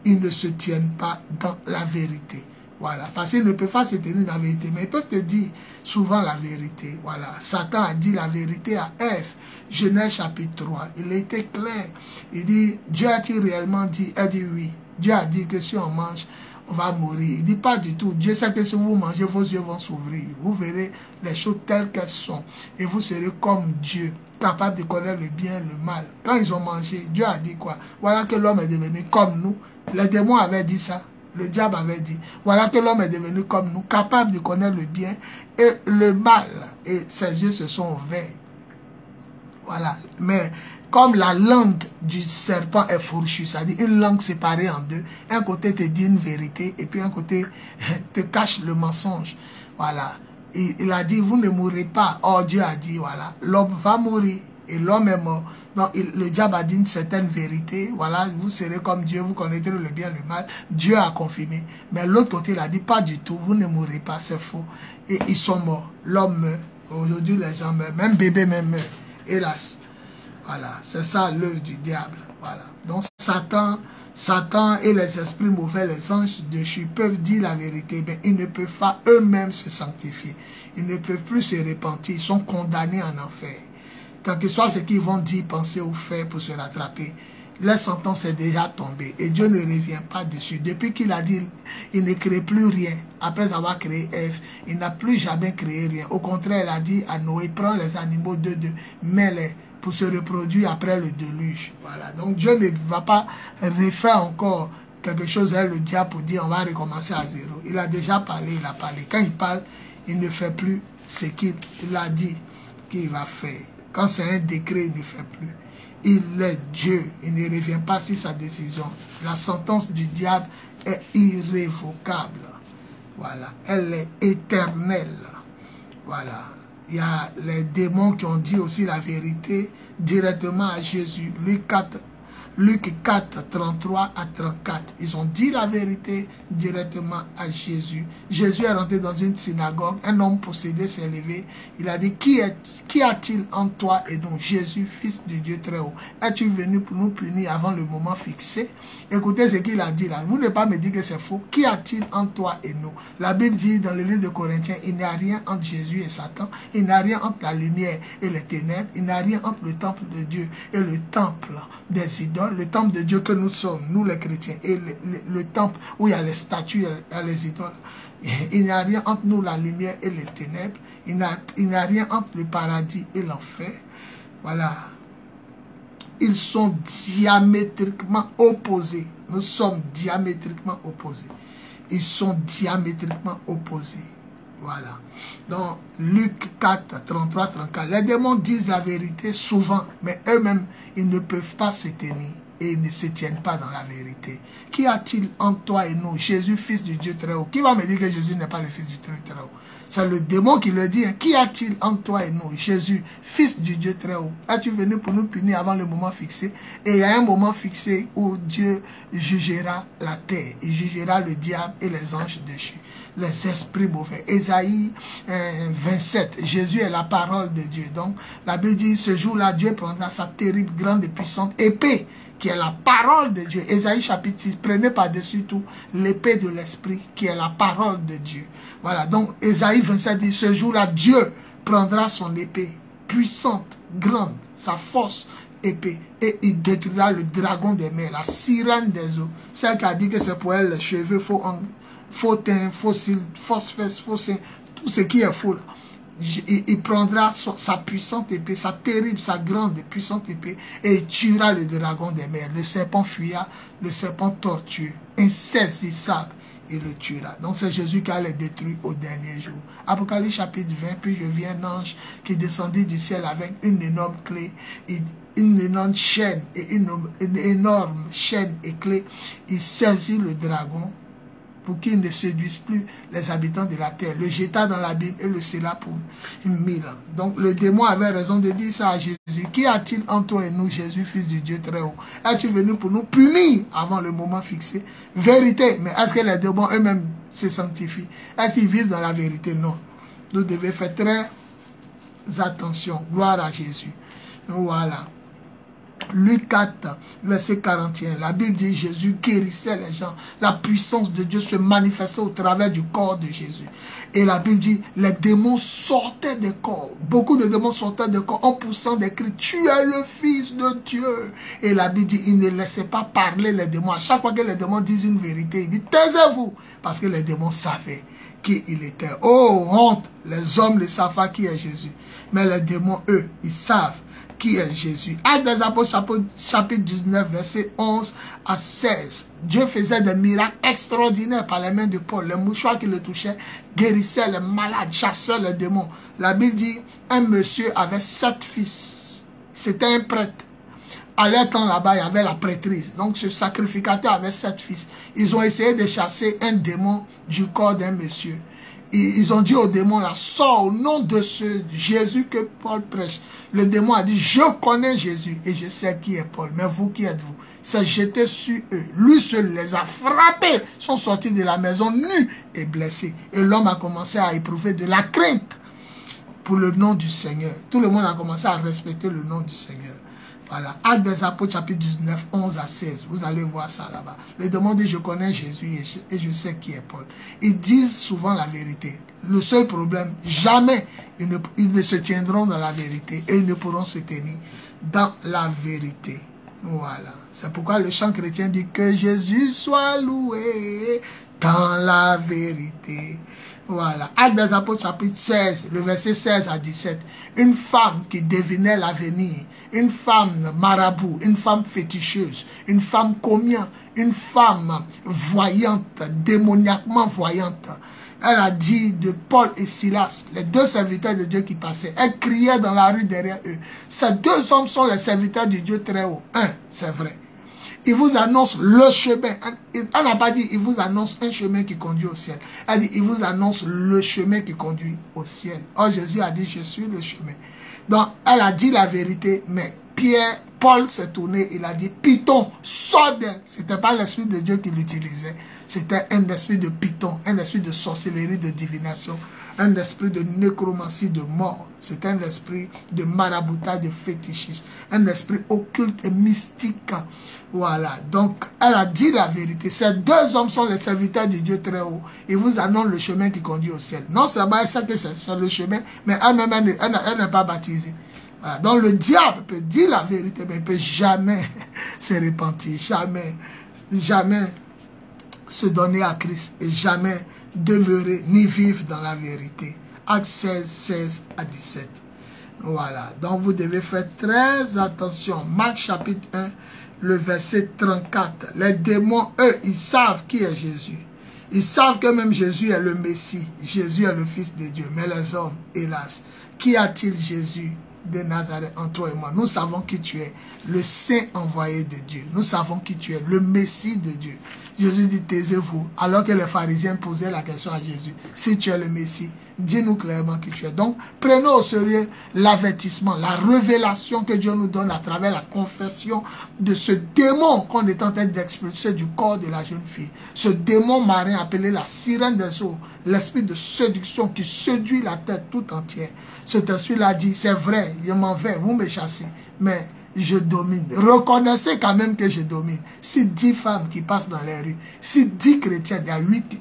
Speaker 1: ils ne se tiennent pas dans la vérité. Voilà, parce qu'ils ne peuvent pas se tenir dans la vérité, mais ils peuvent te dire souvent la vérité. Voilà, Satan a dit la vérité à Ève. Genèse chapitre 3, il était clair. Il dit, Dieu a-t-il réellement dit? Elle dit oui. Dieu a dit que si on mange, on va mourir. Il dit pas du tout. Dieu sait que si vous mangez, vos yeux vont s'ouvrir. Vous verrez les choses telles qu'elles sont. Et vous serez comme Dieu, capable de connaître le bien et le mal. Quand ils ont mangé, Dieu a dit quoi? Voilà que l'homme est devenu comme nous. Les démons avaient dit ça. Le diable avait dit, voilà que l'homme est devenu comme nous, capable de connaître le bien et le mal. Et ses yeux se sont ouverts. Voilà. Mais comme la langue du serpent est fourchue, c'est-à-dire une langue séparée en deux, un côté te dit une vérité et puis un côté te cache le mensonge. Voilà. Il a dit, vous ne mourrez pas. Oh, Dieu a dit, voilà, l'homme va mourir et l'homme est mort. Donc, le diable a dit une certaine vérité. Voilà, vous serez comme Dieu, vous connaîtrez le bien et le mal. Dieu a confirmé. Mais l'autre côté, il a dit, pas du tout, vous ne mourrez pas, c'est faux. Et ils sont morts. L'homme meurt. Aujourd'hui, les gens meurent. Même bébé même meurt. Hélas. Voilà, c'est ça l'œuvre du diable. Voilà. Donc, Satan et les esprits mauvais, les anges déchus peuvent dire la vérité, mais ils ne peuvent pas eux-mêmes se sanctifier. Ils ne peuvent plus se repentir. Ils sont condamnés en enfer. Quel que soit ce qu'ils vont dire, penser ou faire pour se rattraper, la sentence est déjà tombée et Dieu ne revient pas dessus. Depuis qu'il a dit, il ne crée plus rien. Après avoir créé Ève, il n'a plus jamais créé rien. Au contraire, il a dit à Noé, prends les animaux de deux, mets-les pour se reproduire après le déluge. Voilà. Donc Dieu ne va pas refaire encore quelque chose avec le diable pour dire on va recommencer à zéro. Il a déjà parlé, il a parlé. Quand il parle, il ne fait plus ce qu'il a dit qu'il va faire. Quand c'est un décret, il ne fait plus. Il est Dieu. Il ne revient pas sur sa décision. La sentence du diable est irrévocable. Voilà. Elle est éternelle. Voilà. Il y a les démons qui ont dit aussi la vérité directement à Jésus. Luc 4, 33 à 34. Ils ont dit la vérité directement à Jésus. Jésus est rentré dans une synagogue. Un homme possédé s'est levé. Il a dit, qui a-t-il en toi et nous? Jésus, fils du Dieu très haut. Es-tu venu pour nous punir avant le moment fixé? Écoutez ce qu'il a dit là. Vous ne pas me dire que c'est faux. Qui a-t-il en toi et nous? La Bible dit dans le livre de Corinthiens, il n'y a rien entre Jésus et Satan. Il n'y a rien entre la lumière et les ténèbres. Il n'y a rien entre le temple de Dieu et le temple des idoles. Le temple de Dieu que nous sommes, nous les chrétiens, et le temple où il y a les statues et les idoles. Il n'y a rien entre nous, la lumière et les ténèbres. Il n'y a rien entre le paradis et l'enfer. Voilà. Ils sont diamétriquement opposés. Nous sommes diamétriquement opposés. Ils sont diamétriquement opposés. Voilà. Donc, Luc 4, 33, 34. Les démons disent la vérité souvent, mais eux-mêmes, ils ne peuvent pas se tenir et ils ne se tiennent pas dans la vérité. Qui a-t-il en toi et nous? Jésus, fils du Dieu très haut. Qui va me dire que Jésus n'est pas le fils du Dieu très haut? C'est le démon qui le dit. Hein. Qui a-t-il en toi et nous? Jésus, fils du Dieu très haut. Es-tu venu pour nous punir avant le moment fixé? Et il y a un moment fixé où Dieu jugera la terre. Il jugera le diable et les anges déchus. Les esprits mauvais. Ésaïe 27. Jésus est la parole de Dieu. Donc, la Bible dit, ce jour-là, Dieu prendra sa terrible, grande et puissante épée, qui est la parole de Dieu. Ésaïe chapitre 6. Prenez par-dessus tout l'épée de l'esprit, qui est la parole de Dieu. Voilà. Donc, Ésaïe 27 dit, ce jour-là, Dieu prendra son épée, puissante, grande, sa force, épée, et il détruira le dragon des mers, la sirène des eaux. Celle qui a dit que c'est pour elle les cheveux faux teint, faux cils, fausses fesses, faux seins, tout ce qui est faux là. Il prendra sa puissante épée, sa terrible, sa grande et puissante épée, et il tuera le dragon des mers. Le serpent fuira, le serpent tortueux, insaisissable, il le tuera. Donc c'est Jésus qui a les détruit au dernier jour. Apocalypse chapitre 20, puis je vis un ange qui descendit du ciel avec une énorme clé, une énorme chaîne, et une énorme chaîne et clé. Il saisit le dragon pour qu'il ne séduise plus les habitants de la terre. Le jeta dans l'abîme et le scella pour 1000 ans. Donc le démon avait raison de dire ça à Jésus. Qui a-t-il en toi et nous, Jésus, fils du Dieu très haut? Es-tu venu pour nous punir avant le moment fixé? Vérité. Mais est-ce que les démons eux-mêmes se sanctifient? Est-ce qu'ils vivent dans la vérité? Non. Nous devons faire très attention. Gloire à Jésus. Voilà. Luc 4, verset 41. La Bible dit Jésus guérissait les gens. La puissance de Dieu se manifestait au travers du corps de Jésus. Et la Bible dit les démons sortaient des corps. Beaucoup de démons sortaient des corps en poussant des cris. Tu es le Fils de Dieu. Et la Bible dit il ne laissait pas parler les démons. À chaque fois que les démons disent une vérité, il dit taisez-vous. Parce que les démons savaient qui il était. Oh, honte. Les hommes ne savent pas qui est Jésus. Mais les démons, eux, ils savent qui est Jésus. Actes des Apôtres, chapitre 19, verset 11 à 16. Dieu faisait des miracles extraordinaires par les mains de Paul. Les mouchoirs qui le touchaient guérissaient les malades, chassaient les démons. La Bible dit, un monsieur avait 7 fils. C'était un prêtre. À leur temps là-bas, il y avait la prêtrise. Donc ce sacrificateur avait 7 fils. Ils ont essayé de chasser un démon du corps d'un monsieur. Ils ont dit au démon là, sors au nom de ce Jésus que Paul prêche. Le démon a dit, je connais Jésus et je sais qui est Paul. Mais vous, qui êtes-vous? C'est jeté sur eux. Lui seul les a frappés. Ils sont sortis de la maison nus et blessés. Et l'homme a commencé à éprouver de la crainte pour le nom du Seigneur. Tout le monde a commencé à respecter le nom du Seigneur. Voilà. Actes des Apôtres, chapitre 19, 11 à 16. Vous allez voir ça là-bas. Le démon dit, je connais Jésus et je sais qui est Paul. Ils disent souvent la vérité. Le seul problème, jamais ils ne se tiendront dans la vérité et ils ne pourront se tenir dans la vérité. Voilà. C'est pourquoi le chant chrétien dit que Jésus soit loué dans la vérité. Voilà. Actes des Apôtres, chapitre 16, le verset 16 à 17. Une femme qui devinait l'avenir, une femme marabout, une femme féticheuse, une femme commune, une femme voyante, démoniaquement voyante. Elle a dit de Paul et Silas, les 2 serviteurs de Dieu qui passaient. Elle criait dans la rue derrière eux. Ces 2 hommes sont les serviteurs du Dieu très haut. C'est vrai. Il vous annonce le chemin. Elle n'a pas dit, il vous annonce un chemin qui conduit au ciel. Elle dit, il vous annonce le chemin qui conduit au ciel. Or, Jésus a dit, je suis le chemin. Donc, elle a dit la vérité, mais Paul s'est tourné, il a dit, Python, sors d'elle. Ce n'était pas l'esprit de Dieu qui l'utilisait. C'était un esprit de Python, un esprit de sorcellerie, de divination, un esprit de nécromancie, de mort. C'est un esprit de maraboutage, de fétichisme, un esprit occulte et mystique. Voilà, donc elle a dit la vérité. Ces 2 hommes sont les serviteurs du Dieu très haut. Ils vous annoncent le chemin qui conduit au ciel. Non seulement elle sait que c'est le chemin, mais elle-même, elle n'est pas baptisée. Voilà. Donc le diable peut dire la vérité, mais il ne peut jamais se repentir, jamais se donner à Christ et jamais demeurer ni vivre dans la vérité. Actes 16, 16 à 17. Voilà, donc vous devez faire très attention. Marc chapitre 1, le verset 34. Les démons, eux, ils savent qui est Jésus. Ils savent que même Jésus est le Messie. Jésus est le Fils de Dieu. Mais les hommes, hélas, qui a-t-il Jésus de Nazareth en toi et moi? Nous savons qui tu es, le Saint envoyé de Dieu. Nous savons qui tu es, le Messie de Dieu. Jésus dit, taisez-vous. Alors que les pharisiens posaient la question à Jésus, si tu es le Messie, dis-nous clairement qui tu es. Donc, prenons au sérieux l'avertissement, la révélation que Dieu nous donne à travers la confession de ce démon qu'on est en train d'expulser du corps de la jeune fille. Ce démon marin appelé la sirène des eaux, l'esprit de séduction qui séduit la tête tout entière. Cet esprit-là dit, c'est vrai, je m'en vais, vous me chassez, mais je domine. Reconnaissez quand même que je domine. Si 10 femmes qui passent dans les rues, si 10 chrétiennes, il y a 8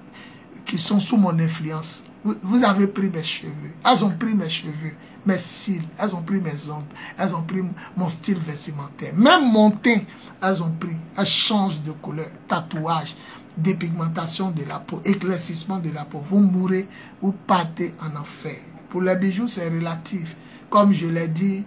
Speaker 1: qui sont sous mon influence. Vous avez pris mes cheveux. Elles ont pris mes cheveux, mes cils. Elles ont pris mes ongles. Elles ont pris mon style vestimentaire. Même mon teint, elles ont pris. Elles changent de couleur. Tatouage, dépigmentation de la peau, éclaircissement de la peau. Vous mourrez ou partez en enfer. Pour les bijoux, c'est relatif. Comme je l'ai dit,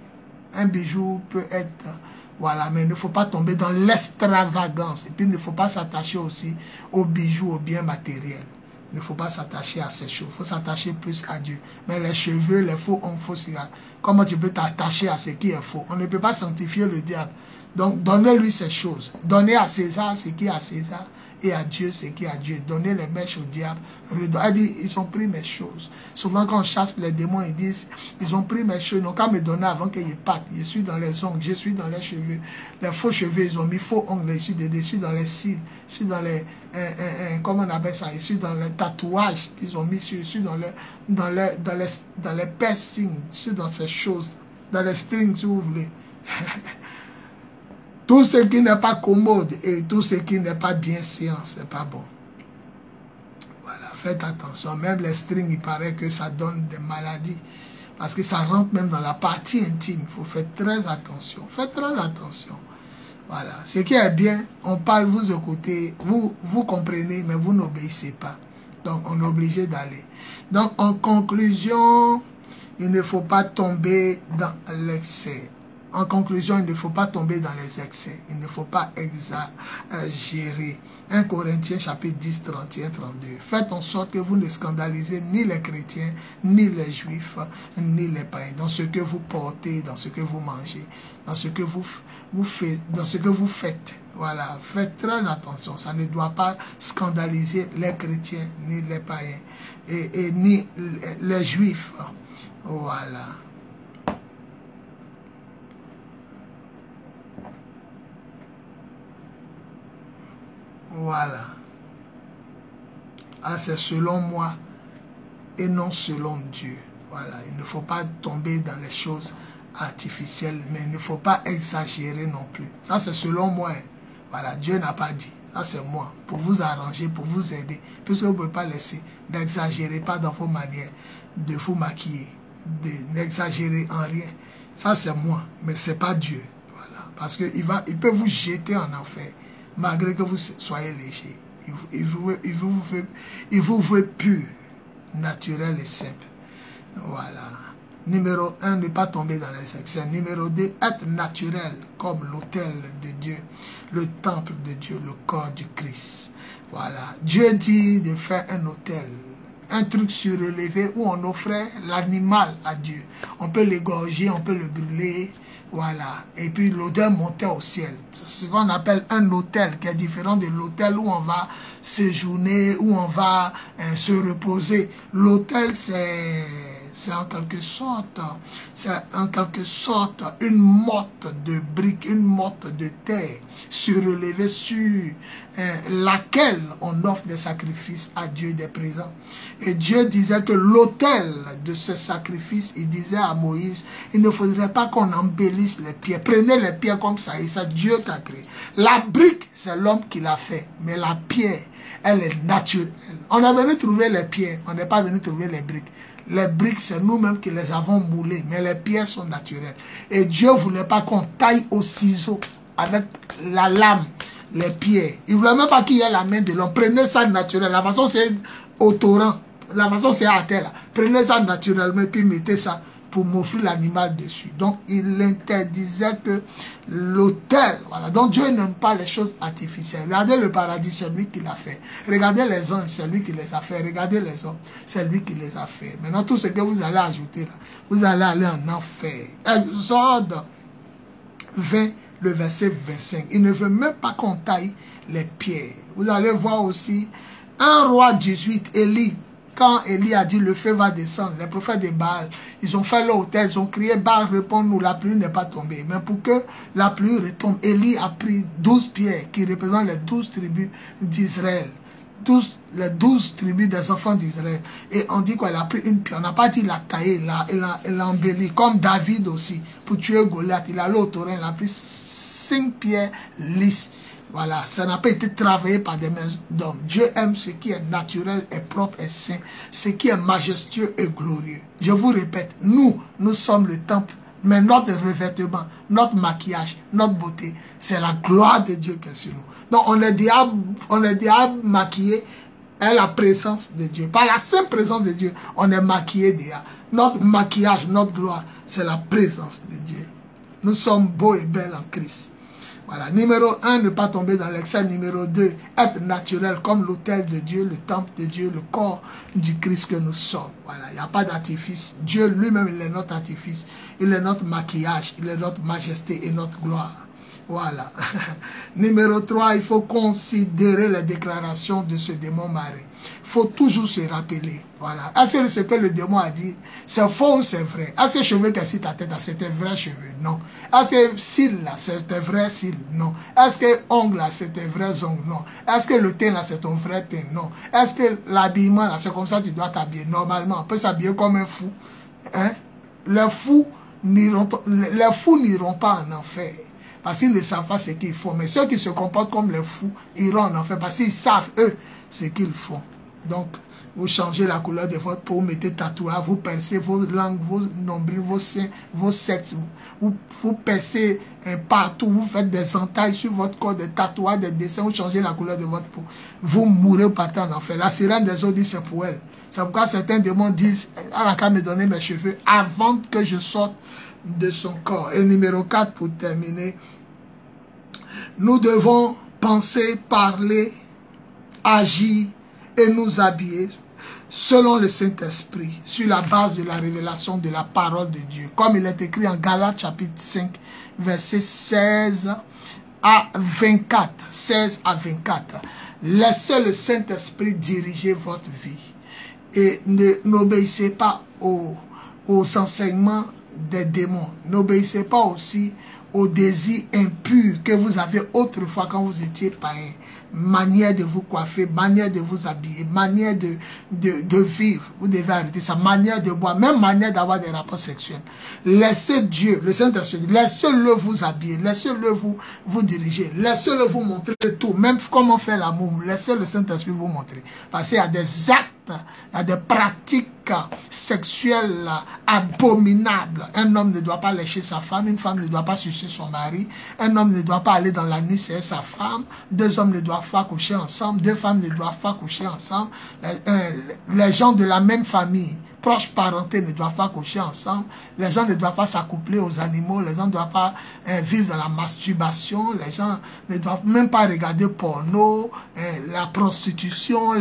Speaker 1: un bijou peut être, voilà, mais il ne faut pas tomber dans l'extravagance. Et puis, il ne faut pas s'attacher aussi aux bijoux, aux biens matériels. Il ne faut pas s'attacher à ces choses. Il faut s'attacher plus à Dieu. Mais les cheveux, les faux, on faut s'y. Comment tu peux t'attacher à ce qui est faux? On ne peut pas sanctifier le diable. Donc, donnez-lui ces choses. Donnez à César ce qui est à César et à Dieu ce qui est à Dieu. Donnez les mèches au diable. Elle dit, ils ont pris mes choses. Souvent quand on chasse les démons, ils disent, ils ont pris mes choses. Ils n'ont qu'à me donner avant qu'ils partent. Je suis dans les ongles, je suis dans les cheveux. Les faux cheveux, ils ont mis faux ongles. Je suis dessus dans les cils. Je suis dans les, comment on appelle ça? Je suis dans les tatouages qu'ils ont mis sur. Je suis dans les piercings. Je suis dans ces choses. Dans les strings, si vous voulez. Tout ce qui n'est pas commode et tout ce qui n'est pas bien séant, c'est pas bon. Voilà, faites attention. Même les strings, il paraît que ça donne des maladies. Parce que ça rentre même dans la partie intime. Il faut faire très attention. Faites très attention. Voilà. Ce qui est bien, on parle, vous écoutez, vous comprenez, mais vous n'obéissez pas. Donc, on est obligé d'aller. Donc, en conclusion, il ne faut pas tomber dans l'excès. En conclusion, il ne faut pas tomber dans les excès. Il ne faut pas exagérer. 1 Corinthiens chapitre 10, 31, 32. Faites en sorte que vous ne scandalisez ni les chrétiens, ni les juifs, ni les païens. Dans ce que vous portez, dans ce que vous mangez, dans ce que vous faites. Voilà, faites très attention. Ça ne doit pas scandaliser les chrétiens, ni les païens, et ni les juifs. Voilà. Voilà. Ah, c'est selon moi et non selon Dieu. Voilà. Il ne faut pas tomber dans les choses artificielles, mais il ne faut pas exagérer non plus. Ça, c'est selon moi. Voilà. Dieu n'a pas dit. Ça, c'est moi. Pour vous arranger, pour vous aider. Puisque vous ne pouvez pas laisser. N'exagérez pas dans vos manières de vous maquiller. N'exagérez en rien. Ça, c'est moi. Mais ce n'est pas Dieu. Voilà. Parce qu'il peut vous jeter en enfer. Malgré que vous soyez léger, il vous veut pur, naturel et simple. Voilà. Numéro 1, ne pas tomber dans les excès. Numéro 2, être naturel comme l'autel de Dieu, le temple de Dieu, le corps du Christ. Voilà. Dieu dit de faire un autel, un truc surélevé où on offrait l'animal à Dieu. On peut l'égorger, on peut le brûler. Voilà, et puis l'odeur montait au ciel. C'est ce qu'on appelle un autel, qui est différent de l'autel où on va séjourner, où on va se reposer. L'autel, c'est en quelque sorte une motte de briques, une motte de terre surélevée sur laquelle on offre des sacrifices à Dieu, des présents. Et Dieu disait que l'autel de ce sacrifice, il disait à Moïse, il ne faudrait pas qu'on embellisse les pierres. Prenez les pierres comme ça, et c'est Dieu qui a créé. La brique, c'est l'homme qui l'a fait, mais la pierre, elle est naturelle. On est venu trouver les pierres, on n'est pas venu trouver les briques. Les briques, c'est nous-mêmes qui les avons moulées, mais les pierres sont naturelles. Et Dieu ne voulait pas qu'on taille au ciseau avec la lame les pierres. Il ne voulait même pas qu'il y ait la main de l'homme. Prenez ça naturel. La façon, c'est au torrent. La façon, c'est à terre. Là. Prenez ça naturellement et puis mettez ça pour m'offrir l'animal dessus. Donc, il interdisait que l'autel, voilà. Donc, Dieu n'aime pas les choses artificielles. Regardez le paradis, c'est lui qui l'a fait. Regardez les anges, c'est lui qui les a fait. Regardez les hommes, c'est lui qui les a fait. Maintenant, tout ce que vous allez ajouter, là, vous allez aller en enfer. Exode 20, le verset 25. Il ne veut même pas qu'on taille les pierres. Vous allez voir aussi un roi 18, Élie. Quand Élie a dit le feu va descendre, les prophètes de Baal, ils ont fait leur hôtel, ils ont crié, Baal répond-nous, la pluie n'est pas tombée. Mais pour que la pluie retombe, Élie a pris 12 pierres qui représentent les 12 tribus d'Israël. Les 12 tribus des enfants d'Israël. Et on dit qu'elle a pris une pierre. On n'a pas dit la tailler, elle l'a embellie. Comme David aussi, pour tuer Goliath. Il a allé au torrent, il a pris 5 pierres lisses. Voilà, ça n'a pas été travaillé par des mains d'hommes. Dieu aime ce qui est naturel et propre et saint, ce qui est majestueux et glorieux. Je vous répète, nous sommes le temple, mais notre revêtement, notre maquillage, notre beauté, c'est la gloire de Dieu qui est sur nous. Donc on est déjà maquillé à la présence de Dieu. Par la simple présence de Dieu, on est maquillé déjà. Notre maquillage, notre gloire, c'est la présence de Dieu. Nous sommes beaux et belles en Christ. Voilà. Numéro 1, ne pas tomber dans l'excès. Numéro 2, être naturel comme l'autel de Dieu, le temple de Dieu, le corps du Christ que nous sommes. Voilà. Il n'y a pas d'artifice. Dieu lui-même, il est notre artifice. Il est notre maquillage. Il est notre majesté et notre gloire. Voilà. Numéro 3, il faut considérer les déclarations de ce démon mari. Il faut toujours se rappeler. Voilà. Est-ce que ce que le démon a dit, c'est faux ou c'est vrai? Est-ce que cheveux qui sur ta tête, c'était vrai cheveux? Non. Est-ce que cils là, c'était vrai cils? Non. Est-ce que ongles là, c'était vrai ongles? Non. Est-ce que le teint là, c'est ton vrai teint? Non. Est-ce que l'habillement là, c'est comme ça que tu dois t'habiller? Normalement, on peut s'habiller comme un fou. Hein? Les fous n'iront pas en enfer. Parce qu'ils ne savent pas ce qu'ils font. Mais ceux qui se comportent comme les fous iront en enfer. Parce qu'ils savent, eux, ce qu'ils font. Donc, vous changez la couleur de votre peau, vous mettez tatouage, vous percez vos langues, vos nombrils, vos seins, vos sexes. Vous percez partout, vous faites des entailles sur votre corps, des tatouages, des dessins, vous changez la couleur de votre peau. Vous mourrez, vous partez en enfer. La sirène des eaux dit c'est pour elle. C'est pourquoi certains démons disent, elle n'a qu'à me donner mes cheveux avant que je sorte de son corps. Et numéro 4, pour terminer, nous devons penser, parler, agir et nous habiller selon le Saint-Esprit, sur la base de la révélation de la parole de Dieu. Comme il est écrit en Galates chapitre 5, versets 16 à 24. 16 à 24. Laissez le Saint-Esprit diriger votre vie. Et n'obéissez pas aux enseignements des démons. N'obéissez pas aussi aux désirs impurs que vous avez autrefois quand vous étiez païen. Manière de vous coiffer, manière de vous habiller, manière de vivre. Vous devez arrêter ça. Manière de boire, même manière d'avoir des rapports sexuels. Laissez Dieu, le Saint-Esprit, laissez-le vous habiller, laissez-le vous diriger, laissez-le vous montrer tout. Même comment faire l'amour, laissez le Saint-Esprit vous montrer. Parce qu'il y a des actes, il y a des pratiques sexuelles abominables. Un homme ne doit pas lécher sa femme, une femme ne doit pas sucer son mari, un homme ne doit pas aller dans la nuit c'est sa femme, deux hommes ne doivent pas coucher ensemble, deux femmes ne doivent pas coucher ensemble, les gens de la même famille, proches parentés ne doivent pas coucher ensemble, les gens ne doivent pas s'accoupler aux animaux, les gens ne doivent pas vivre dans la masturbation, les gens ne doivent même pas regarder porno, la prostitution,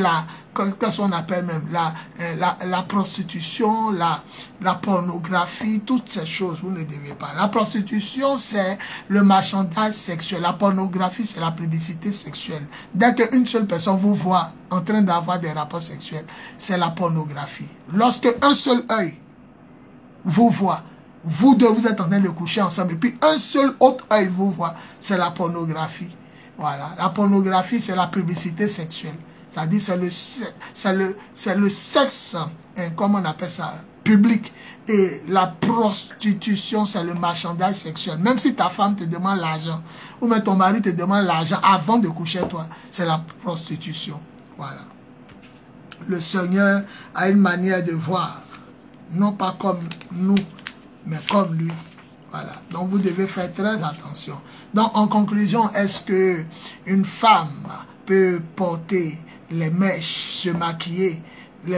Speaker 1: qu'est-ce qu'on appelle même la prostitution, la pornographie, toutes ces choses, vous ne devez pas. La prostitution, c'est le marchandage sexuel. La pornographie, c'est la publicité sexuelle. Dès qu'une seule personne vous voit en train d'avoir des rapports sexuels, c'est la pornographie. Lorsque un seul œil vous voit, vous deux, vous êtes en train de coucher ensemble, et puis un seul autre œil vous voit, c'est la pornographie. Voilà. La pornographie, c'est la publicité sexuelle. C'est-à-dire, c'est le sexe, comment on appelle ça, public. Et la prostitution, c'est le marchandage sexuel. Même si ta femme te demande l'argent, ou même ton mari te demande l'argent avant de coucher toi, c'est la prostitution. Voilà. Le Seigneur a une manière de voir, non pas comme nous, mais comme lui. Voilà. Donc, vous devez faire très attention. Donc, en conclusion, est-ce que une femme peut porter les mèches, se maquiller,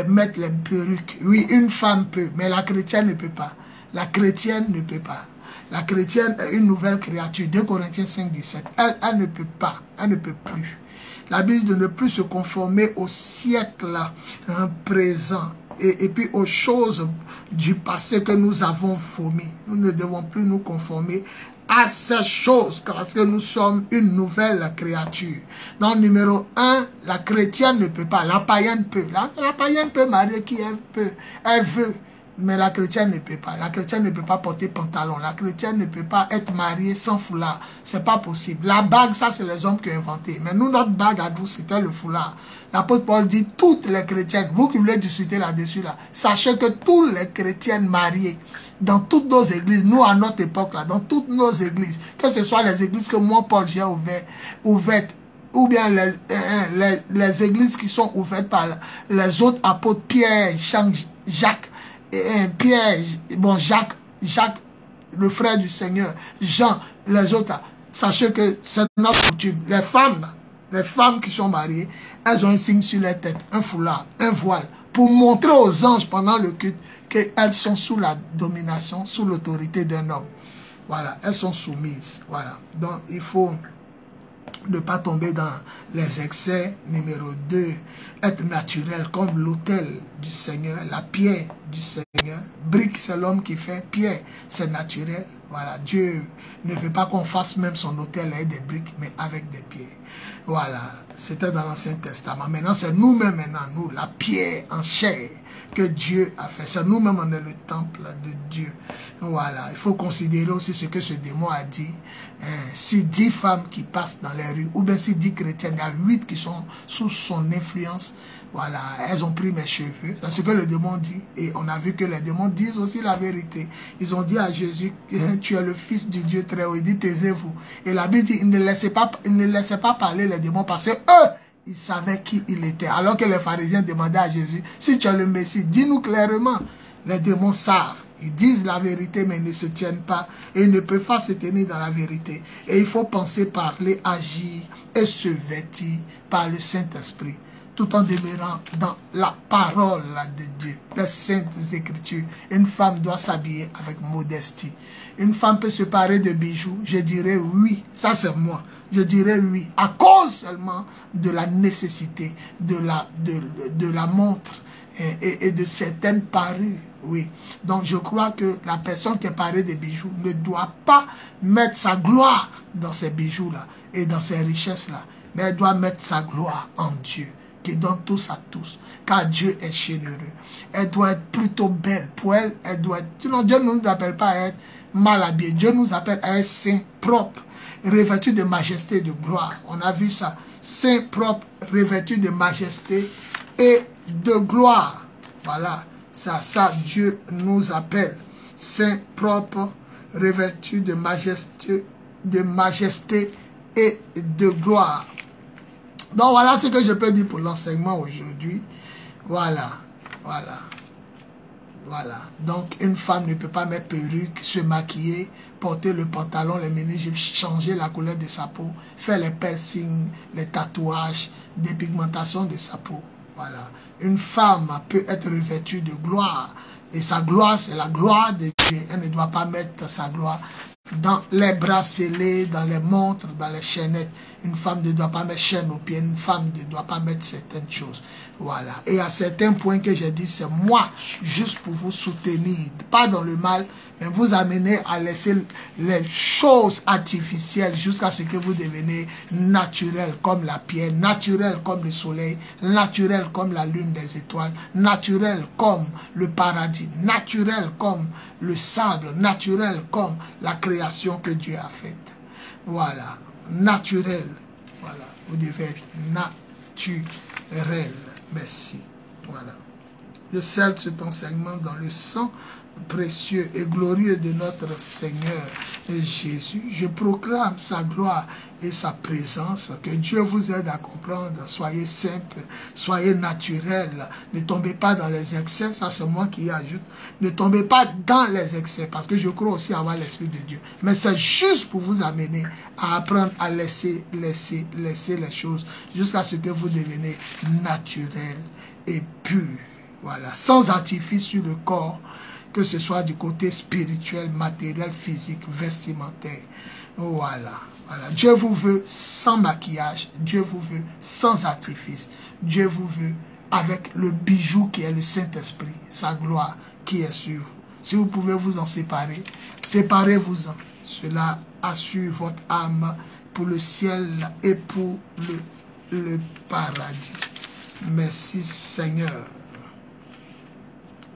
Speaker 1: mettre les perruques? Oui, une femme peut, mais la chrétienne ne peut pas. La chrétienne ne peut pas. La chrétienne est une nouvelle créature. 2 Corinthiens 5, 17. Elle ne peut pas, elle ne peut plus. La Bible de ne plus se conformer au siècle présent et puis aux choses du passé que nous avons vomi. Nous ne devons plus nous conformer à ces choses parce que nous sommes une nouvelle créature. Donc, numéro 1, la chrétienne ne peut pas, la païenne peut. La païenne peut marier qui elle peut, elle veut. Mais la chrétienne ne peut pas. La chrétienne ne peut pas porter pantalon. La chrétienne ne peut pas être mariée sans foulard. C'est pas possible. La bague, ça, c'est les hommes qui ont inventé. Mais nous, notre bague à nous, c'était le foulard. L'apôtre Paul dit, toutes les chrétiennes, vous qui voulez discuter là-dessus, sachez que toutes les chrétiennes mariées, dans toutes nos églises, nous, à notre époque, là, dans toutes nos églises, que ce soit les églises que moi, Paul, j'ai ouvertes, ou bien les églises qui sont ouvertes par les autres apôtres, Pierre, Jacques, Pierre, bon, Jacques, le frère du Seigneur, Jean, les autres, sachez que c'est notre coutume. Les femmes qui sont mariées, elles ont un signe sur leur tête, un foulard, un voile, pour montrer aux anges pendant le culte qu'elles sont sous la domination, sous l'autorité d'un homme. Voilà, elles sont soumises. Voilà, donc il faut ne pas tomber dans les excès. Numéro 2, être naturel comme l'autel du Seigneur, la pierre du Seigneur. Brique, c'est l'homme qui fait. Pierre, c'est naturel. Voilà, Dieu ne veut pas qu'on fasse même son autel avec des briques, mais avec des pierres. Voilà, c'était dans l'Ancien Testament. Maintenant, c'est nous-mêmes, nous, la pierre en chair que Dieu a fait. C'est nous-mêmes, on est le temple de Dieu. Voilà, il faut considérer aussi ce que ce démon a dit. Si 10 femmes qui passent dans les rues, ou bien si 10 chrétiennes, il y a 8 qui sont sous son influence. Voilà, elles ont pris mes cheveux. C'est ce que le démon dit. Et on a vu que les démons disent aussi la vérité. Ils ont dit à Jésus, tu es le fils du Dieu très haut. Il dit, taisez-vous. Et la Bible dit, il ne laissait pas parler les démons parce que eux, ils savaient qui il était. Alors que les pharisiens demandaient à Jésus, si tu es le Messie, dis-nous clairement. Les démons savent. Ils disent la vérité, mais ils ne se tiennent pas. Et ils ne peuvent pas se tenir dans la vérité. Et il faut penser, parler, agir et se vêtir par le Saint-Esprit, tout en demeurant dans la parole de Dieu, les saintes écritures. Une femme doit s'habiller avec modestie. Une femme peut se parer de bijoux. Je dirais oui, ça c'est moi. Je dirais oui, à cause seulement de la nécessité de la montre et de certaines parures. Oui. Donc je crois que la personne qui est parée de bijoux ne doit pas mettre sa gloire dans ces bijoux-là et dans ces richesses-là, mais elle doit mettre sa gloire en Dieu, qui donne tous à tous, car Dieu est généreux. Elle doit être plutôt belle. Pour elle, elle doit être... Sinon, Dieu ne nous appelle pas à être mal habillé. Dieu nous appelle à être saint, propre, revêtu de majesté et de gloire. On a vu ça. Saint, propre, revêtu de majesté et de gloire. Voilà. C'est à ça Dieu nous appelle. Saint, propre, revêtu de majesté et de gloire. Donc voilà ce que je peux dire pour l'enseignement aujourd'hui. Voilà, voilà, voilà. Donc une femme ne peut pas mettre perruque, se maquiller, porter le pantalon, les mini-jupes, changer la couleur de sa peau, faire les piercings, les tatouages, des pigmentations de sa peau. Voilà. Une femme peut être revêtue de gloire. Et sa gloire, c'est la gloire de Dieu. Elle ne doit pas mettre sa gloire dans les bracelets, dans les montres, dans les chaînettes. Une femme ne doit pas mettre chaîne aux pieds. Une femme ne doit pas mettre certaines choses. Voilà. Et à certains points que j'ai dit, c'est moi, juste pour vous soutenir. Pas dans le mal, mais vous amener à laisser les choses artificielles jusqu'à ce que vous deveniez naturel comme la pierre, naturel comme le soleil, naturel comme la lune, des étoiles, naturel comme le paradis, naturel comme le sable, naturel comme la création que Dieu a faite. Voilà. Naturel. Voilà. Vous devez être naturel. Merci. Voilà. Je scelle cet enseignement dans le sang précieux et glorieux de notre Seigneur Jésus. Je proclame sa gloire et sa présence. Que Dieu vous aide à comprendre. Soyez simple, soyez naturel. Ne tombez pas dans les excès. Ça, c'est moi qui y ajoute. Ne tombez pas dans les excès, parce que je crois aussi avoir l'Esprit de Dieu. Mais c'est juste pour vous amener à apprendre à laisser les choses jusqu'à ce que vous deveniez naturel et pur. Voilà, sans artifice sur le corps, que ce soit du côté spirituel, matériel, physique, vestimentaire. Voilà, voilà. Dieu vous veut sans maquillage, Dieu vous veut sans artifice, Dieu vous veut avec le bijou qui est le Saint-Esprit, sa gloire qui est sur vous. Si vous pouvez vous en séparer, séparez-vous-en. Cela assure votre âme pour le ciel et pour le paradis. Merci Seigneur.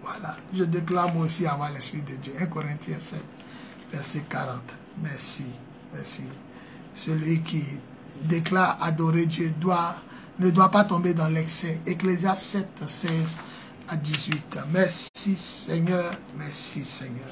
Speaker 1: Voilà, je déclare moi aussi avoir l'Esprit de Dieu. 1 Corinthiens 7, verset 40. Merci, merci. Celui qui déclare adorer Dieu ne doit pas tomber dans l'excès. Ecclésiaste 7, 16 à 18. Merci Seigneur, merci Seigneur.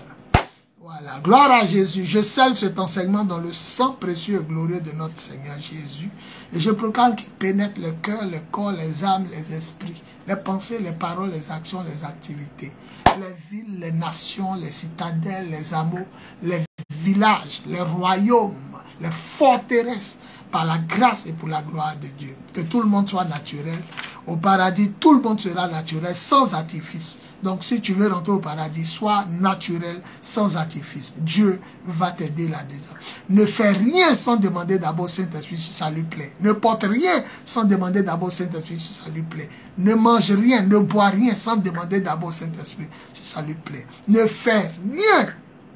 Speaker 1: Voilà, gloire à Jésus. Je scelle cet enseignement dans le sang précieux et glorieux de notre Seigneur Jésus. Et je proclame qu'il pénètre le cœur, le corps, les âmes, les esprits, les pensées, les paroles, les actions, les activités, les villes, les nations, les citadelles, les hameaux, les villages, les royaumes, les forteresses, par la grâce et pour la gloire de Dieu. Que tout le monde soit naturel. Au paradis, tout le monde sera naturel, sans artifice. Donc, si tu veux rentrer au paradis, sois naturel, sans artifice. Dieu va t'aider là-dedans. Ne fais rien sans demander d'abord Saint-Esprit si ça lui plaît. Ne porte rien sans demander d'abord Saint-Esprit si ça lui plaît. Ne mange rien, ne bois rien sans demander d'abord Saint-Esprit si ça lui plaît. Ne fais rien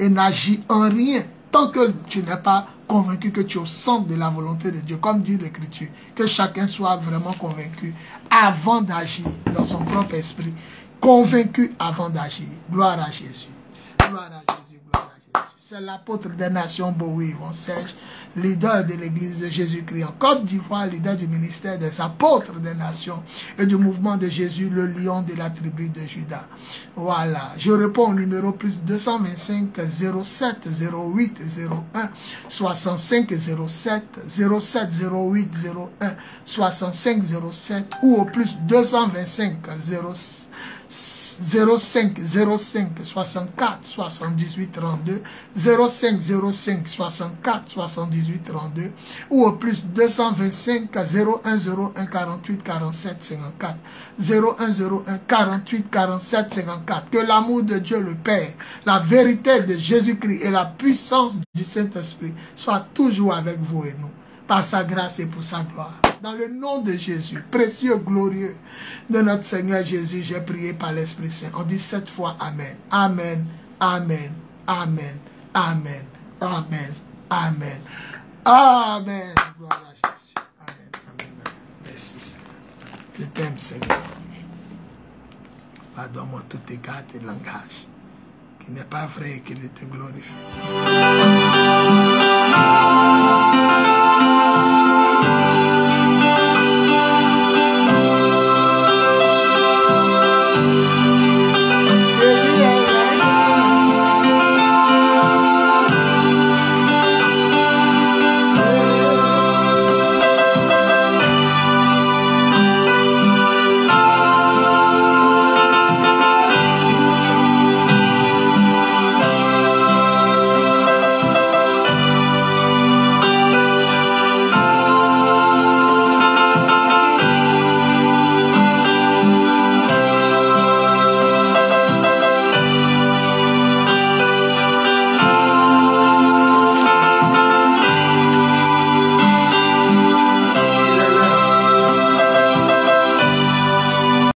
Speaker 1: et n'agis en rien tant que tu n'es pas convaincu que tu es au centre de la volonté de Dieu. Comme dit l'Écriture, que chacun soit vraiment convaincu avant d'agir dans son propre esprit. Convaincu avant d'agir. Gloire à Jésus. Gloire à Jésus, gloire à Jésus. C'est l'apôtre des nations, Bowie Yvon Serge, leader de l'église de Jésus-Christ en Côte d'Ivoire, leader du ministère des apôtres des nations et du mouvement de Jésus, le lion de la tribu de Juda. Voilà, je réponds au numéro plus 225 07 08 01 65 07 07 08 01 65 07 ou au plus 225 05 05 64 78 32 05 05 64 78 32 ou au plus 225 0101 48 47 54 0101 48 47 54. Que l'amour de Dieu le Père, la vérité de Jésus-Christ et la puissance du Saint-Esprit soient toujours avec vous et nous, par sa grâce et pour sa gloire. Dans le nom de Jésus, précieux, glorieux de notre Seigneur Jésus, j'ai prié par l'Esprit Saint. On dit 7 fois Amen. Amen, Amen, Amen, Amen, Amen, Amen, Amen. Gloire à Jésus. Amen, Amen. Merci Seigneur. Je t'aime Seigneur. Pardonne-moi tout égard et langage qui n'est pas vrai et qui ne te glorifie.